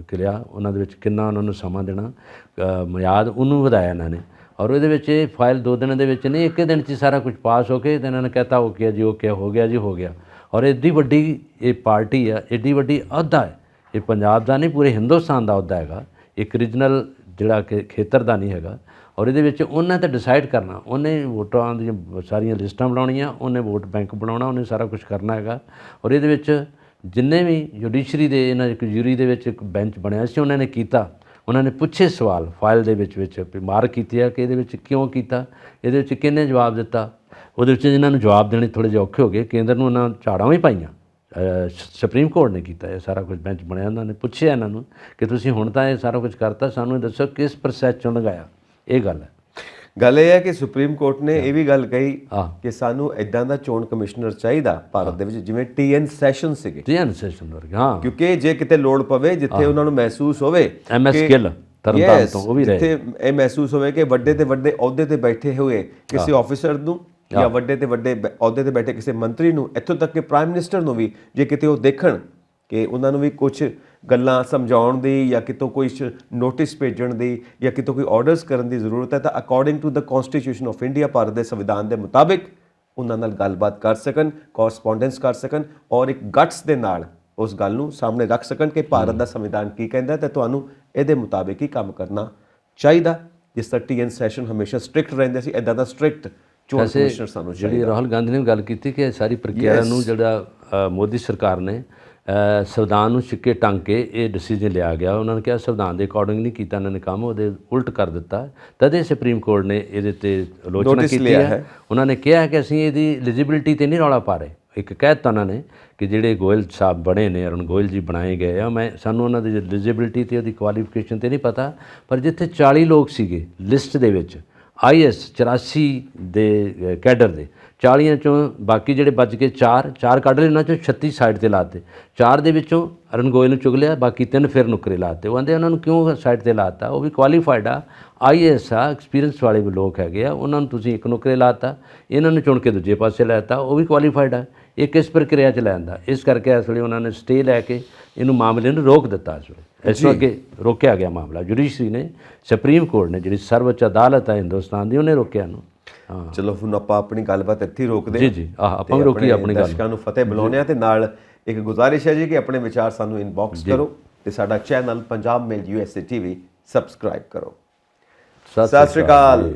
ਕਿਰਿਆ, ਉਹਨਾਂ ਦੇ ਵਿੱਚ ਕਿੰਨਾ ਉਹਨਾਂ ਨੂੰ ਸਮਾਂ ਦੇਣਾ ਮਿਆਦ, ਉਹਨੂੰ ਵਧਾਇਆ ਇਹਨਾਂ ਨੇ। ਔਰ ਉਹਦੇ ਵਿੱਚ ਇਹ ਫਾਈਲ 2 ਦਿਨਾਂ ਦੇ ਵਿੱਚ ਨਹੀਂ, ਇੱਕ ਦਿਨ 'ਚ ਸਾਰਾ ਕੁਝ ਪਾਸ ਹੋ ਕੇ ਤੇ ਇਹਨਾਂ ਨੇ ਕਹਿਤਾ ਓਕੇ ਜੀ, ਓਕੇ ਹੋ ਗਿਆ ਜੀ, ਹੋ ਗਿਆ। ਔਰ ਐਡੀ ਵੱਡੀ ਇਹ ਪਾਰਟੀ ਆ, ਐਡੀ ਵੱਡੀ ਅਹੁਦਾ ਹੈ, ਇਹ ਪੰਜਾਬ ਦਾ ਨਹੀਂ ਪੂਰੇ ਹਿੰਦੁਸਤਾਨ ਦਾ ਅਹੁਦਾ ਹੈਗਾ, ਇੱਕ ਰੀਜਨਲ ਜਿਹੜਾ ਕਿ ਖੇਤਰ ਦਾ ਨਹੀਂ ਹੈਗਾ। ਔਰ ਇਹਦੇ ਵਿੱਚ ਉਹਨਾਂ 'ਤੇ ਡਿਸਾਈਡ ਕਰਨਾ, ਉਹਨੇ ਵੋਟਾਂ ਦੀਆਂ ਸਾਰੀਆਂ ਲਿਸਟਾਂ ਬਣਾਉਣੀਆਂ, ਉਹਨੇ ਵੋਟ ਬੈਂਕ ਬਣਾਉਣਾ, ਉਹਨੇ ਸਾਰਾ ਕੁਝ ਕਰਨਾ ਹੈਗਾ। ਔਰ ਇਹਦੇ ਵਿੱਚ ਜਿੰਨੇ ਵੀ ਜੁਡੀਸ਼ਰੀ ਦੇ ਇਹਨਾਂ ਇੱਕ ਜੂਰੀ ਦੇ ਵਿੱਚ ਇੱਕ ਬੈਂਚ ਬਣਿਆ ਸੀ, ਉਹਨਾਂ ਨੇ ਕੀਤਾ, ਉਹਨਾਂ ਨੇ ਪੁੱਛੇ ਸਵਾਲ ਫਾਈਲ ਦੇ ਵਿੱਚ ਮਾਰਕ ਕੀਤੀ ਹੈ ਕਿ ਇਹਦੇ ਵਿੱਚ ਕਿਉਂ ਕੀਤਾ, ਇਹਦੇ ਵਿੱਚ ਕਿਹਨੇ ਜਵਾਬ ਦਿੱਤਾ। ਉਹਦੇ ਵਿੱਚ ਜਿਹਨਾਂ ਨੂੰ ਜਵਾਬ ਦੇਣੇ ਥੋੜ੍ਹੇ ਜਿਹੇ ਔਖੇ ਹੋ ਗਏ, ਕੇਂਦਰ ਨੂੰ ਉਹਨਾਂ ਝਾੜਾਂ ਵੀ ਪਾਈਆਂ ਸੁਪਰੀਮ ਕੋਰਟ ਨੇ ਕੀਤਾ ਇਹ ਸਾਰਾ ਕੁਝ, ਬੈਂਚ ਬਣਿਆ, ਉਹਨਾਂ ਨੇ ਪੁੱਛਿਆ ਇਹਨਾਂ ਨੂੰ ਕਿ ਤੁਸੀਂ ਹੁਣ ਤਾਂ ਇਹ ਸਾਰਾ ਕੁਝ ਕਰਤਾ, ਸਾਨੂੰ ਇਹ ਦੱਸੋ ਕਿਸ ਪ੍ਰੋਸੈਸ 'ਚੋਂ ਲਗਾਇਆ। ਇਹ ਗੱਲ ਹੈ। ਗੱਲ ਇਹ ਹੈ ਕਿ ਸੁਪਰੀਮ ਕੋਰਟ ਨੇ ਇਹ ਵੀ ਗੱਲ ਕਹੀ ਕਿ ਸਾਨੂੰ ਇਦਾਂ ਦਾ ਚੋਣ ਕਮਿਸ਼ਨਰ ਚਾਹੀਦਾ ਭਾਰਤ ਦੇ ਵਿੱਚ ਜਿਵੇਂ TN ਸੈਸ਼ਨ ਸੀਗੇ, TN ਸੈਸ਼ਨ ਵਰਗੇ, ਹਾਂ, ਕਿਉਂਕਿ ਜੇ ਕਿਤੇ ਲੋੜ ਪਵੇ, ਜਿੱਥੇ ਉਹਨਾਂ ਨੂੰ ਮਹਿਸੂਸ ਹੋਵੇ MS ਗਿੱਲ ਤਰਨਤਾਰਨ ਤੋਂ, ਉਹ ਵੀ ਰਹੇ, ਜਿੱਥੇ ਇਹ ਮਹਿਸੂਸ ਹੋਵੇ ਕਿ ਵੱਡੇ ਤੇ ਵੱਡੇ ਅਹੁਦੇ ਤੇ ਬੈਠੇ ਹੋਏ ਕਿਸੇ ਆਫੀਸਰ ਨੂੰ ਜਾਂ ਵੱਡੇ ਤੇ ਵੱਡੇ ਅਹੁਦੇ ਤੇ ਬੈਠੇ ਕਿਸੇ ਮੰਤਰੀ ਨੂੰ, ਇੱਥੋਂ ਤੱਕ ਕਿ ਪ੍ਰਾਈਮ ਮਿਨਿਸਟਰ ਨੂੰ ਵੀ ਜੇ ਕਿਤੇ ਉਹ ਦੇਖਣ ਕਿ ਉਹਨਾਂ ਨੂੰ ਵੀ ਕੁਝ ਗੱਲਾਂ ਸਮਝਾਉਣ ਦੀ ਜਾਂ ਕਿਤੋਂ ਕੋਈ ਨੋਟਿਸ ਭੇਜਣ ਦੀ ਜਾਂ ਕਿਤੋਂ ਕੋਈ ਆਰਡਰਸ ਕਰਨ ਦੀ ਜ਼ਰੂਰਤ ਹੈ, ਤਾਂ according to the constitution of India, Bharat ਦੇ ਸੰਵਿਧਾਨ ਦੇ ਮੁਤਾਬਿਕ ਉਹਨਾਂ ਨਾਲ ਗੱਲਬਾਤ ਕਰ ਸਕਣ, ਕੋਰਸਪੋਂਡੈਂਸ ਕਰ ਸਕਣ ਔਰ ਇੱਕ ਗਟਸ ਦੇ ਨਾਲ ਉਸ ਗੱਲ ਨੂੰ ਸਾਹਮਣੇ ਰੱਖ ਸਕਣ ਕਿ ਭਾਰਤ ਦਾ ਸੰਵਿਧਾਨ ਕੀ ਕਹਿੰਦਾ ਤੇ ਤੁਹਾਨੂੰ ਇਹਦੇ ਮੁਤਾਬਿਕ ਹੀ ਕੰਮ ਕਰਨਾ ਚਾਹੀਦਾ। ਜਿਸ ਤਰ੍ਹਾਂ TN ਸੈਸ਼ਨ ਹਮੇਸ਼ਾ ਸਟ੍ਰਿਕਟ ਰਹਿੰਦੇ ਸੀ, ਇਦਾਂ ਦਾ ਸਟ੍ਰਿਕਟ ਚੋਣ ਕਮਿਸ਼ਨਰ ਸਾਨੂੰ ਚਾਹੀਦਾ। ਜਿਹੜੀ ਰਾਹੁਲ ਗਾਂਧੀ ਨੇ ਗੱਲ ਕੀਤੀ ਕਿ ਸਾਰੀ ਪ੍ਰਕਿਰਿਆ ਨੂੰ ਜਿਹੜਾ ਮੋਦੀ ਸਰਕਾਰ ਨੇ ਸੰਵਿਧਾਨ ਨੂੰ ਸਿੱਕੇ ਟੰਗ ਕੇ ਇਹ ਡਿਸੀਜਨ ਲਿਆ ਗਿਆ, ਉਹਨਾਂ ਨੇ ਕਿਹਾ ਸੰਵਿਧਾਨ ਦੇ ਅਕੋਰਡਿੰਗ ਨਹੀਂ ਕੀਤਾ ਇਹਨਾਂ ਨੇ ਕੰਮ, ਉਹਦੇ ਉਲਟ ਕਰ ਦਿੱਤਾ। ਤਦ ਇਹ ਸੁਪਰੀਮ ਕੋਰਟ ਨੇ ਇਹਦੇ ਤੇ ਆਲੋਚਨਾ ਕੀਤੀ ਹੈ। ਉਹਨਾਂ ਨੇ ਕਿਹਾ ਕਿ ਅਸੀਂ ਇਹਦੀ ਐਲੀਜੀਬਿਲਿਟੀ ਤੇ ਨਹੀਂ ਰੌਲਾ ਪਾ ਰਹੇ। ਇੱਕ ਕਹਿ ਦਿੱਤਾ ਉਹਨਾਂ ਨੇ ਕਿ ਜਿਹੜੇ ਗੋਇਲ ਸਾਹਿਬ ਬਣੇ ਨੇ, ਅਰੁਣ ਗੋਇਲ ਜੀ ਬਣਾਏ ਗਏ ਆ, ਸਾਨੂੰ ਉਹਨਾਂ ਦੀ ਐਲੀਜੀਬਿਲਿਟੀ ਤੇ ਉਹਦੀ ਕੁਆਲੀਫਿਕੇਸ਼ਨ ਤੇ ਨਹੀਂ ਪਤਾ, ਪਰ ਜਿੱਥੇ 40 ਲੋਕ ਸੀਗੇ ਲਿਸਟ ਦੇ ਵਿੱਚ IS 84 ਦੇ ਕੈਡਰ ਦੇ, 40 ਚੋਂ ਬਾਕੀ ਜਿਹੜੇ ਬਚ ਗਏ 4 ਕੱਢ ਲਏ, ਉਹਨਾਂ ਚੋਂ 36 ਸਾਈਡ ਤੇ ਲਾਤੇ। 4 ਦੇ ਵਿੱਚੋਂ ਅਰੁਣ ਗੋਇਲ ਨੂੰ ਚੁਗ ਲਿਆ, ਬਾਕੀ 3 ਫਿਰ ਨੁਕਰੇ ਲਾਤੇ। ਉਹ ਕਹਿੰਦੇ ਉਹਨਾਂ ਨੂੰ ਕਿਉਂ ਸਾਈਡ ਤੇ ਲਾਤਾ, ਉਹ ਵੀ ਕੁਆਲੀਫਾਈਡ ਆ, IS ਆ, ਐਕਸਪੀਰੀਅੰਸ ਵਾਲੇ ਵੀ ਲੋਕ ਹੈਗੇ ਆ, ਉਹਨਾਂ ਨੂੰ ਤੁਸੀਂ ਇੱਕ ਨੁਕਰੇ ਲਾਤਾ, ਇਹਨਾਂ ਨੂੰ ਚੁਣ ਕੇ ਦੂਜੇ ਪਾਸੇ ਲਾਤਾ, ਉਹ ਵੀ ਕੁਆਲੀਫਾਈਡ ਆ। ਇਹ ਕਿਸ ਪ੍ਰਕਿਰਿਆ 'ਚ ਲੈਂਦਾ, ਇਸ ਕਰਕੇ ਇਸ ਵੇਲੇ ਉਹਨਾਂ ਨੇ ਸਟੇ ਲੈ ਕੇ ਇਹਨੂੰ ਮਾਮਲੇ ਨੂੰ ਰੋਕ ਦਿੱਤਾ। ਇਸ ਵੇਲੇ ਇਸ ਤੋਂ ਅੱਗੇ ਰੋਕਿਆ ਗਿਆ ਮਾਮਲਾ, ਜੁਡੀਸ਼ਰੀ ਨੇ, ਸੁਪਰੀਮ ਕੋਰਟ ਨੇ, ਜਿਹੜੀ ਸਰਵਉੱਚ ਅਦਾਲਤ ਹੈ ਹਿੰਦੁਸਤਾਨ ਦੀ, ਉਹਨੇ ਰੋਕਿਆ ਇਹਨੂੰ। ਹਾਂ, ਚਲੋ ਹੁਣ ਆਪਾਂ ਆਪਣੀ ਗੱਲਬਾਤ ਇੱਥੇ ਹੀ ਰੋਕਦੇ ਹਾਂ। ਜੀ ਆਪਾਂ ਵੀ ਰੋਕੀ ਆਪਣੀ ਗੱਲ। ਦਰਸ਼ਕਾਂ ਨੂੰ ਫਤਿਹ ਬੁਲਾਉਂਦੇ ਹਾਂ ਤੇ ਨਾਲ ਇੱਕ ਗੁਜ਼ਾਰਿਸ਼ ਹੈ ਜੀ ਕਿ ਆਪਣੇ ਵਿਚਾਰ ਸਾਨੂੰ ਇਨਬਾਕਸ ਕਰੋ ਤੇ ਸਾਡਾ ਚੈਨਲ ਪੰਜਾਬ ਮੇਲ USA TV ਸਬਸਕ੍ਰਾਈਬ ਕਰੋ। ਸਤਿ ਸ਼੍ਰੀ ਅਕਾਲ।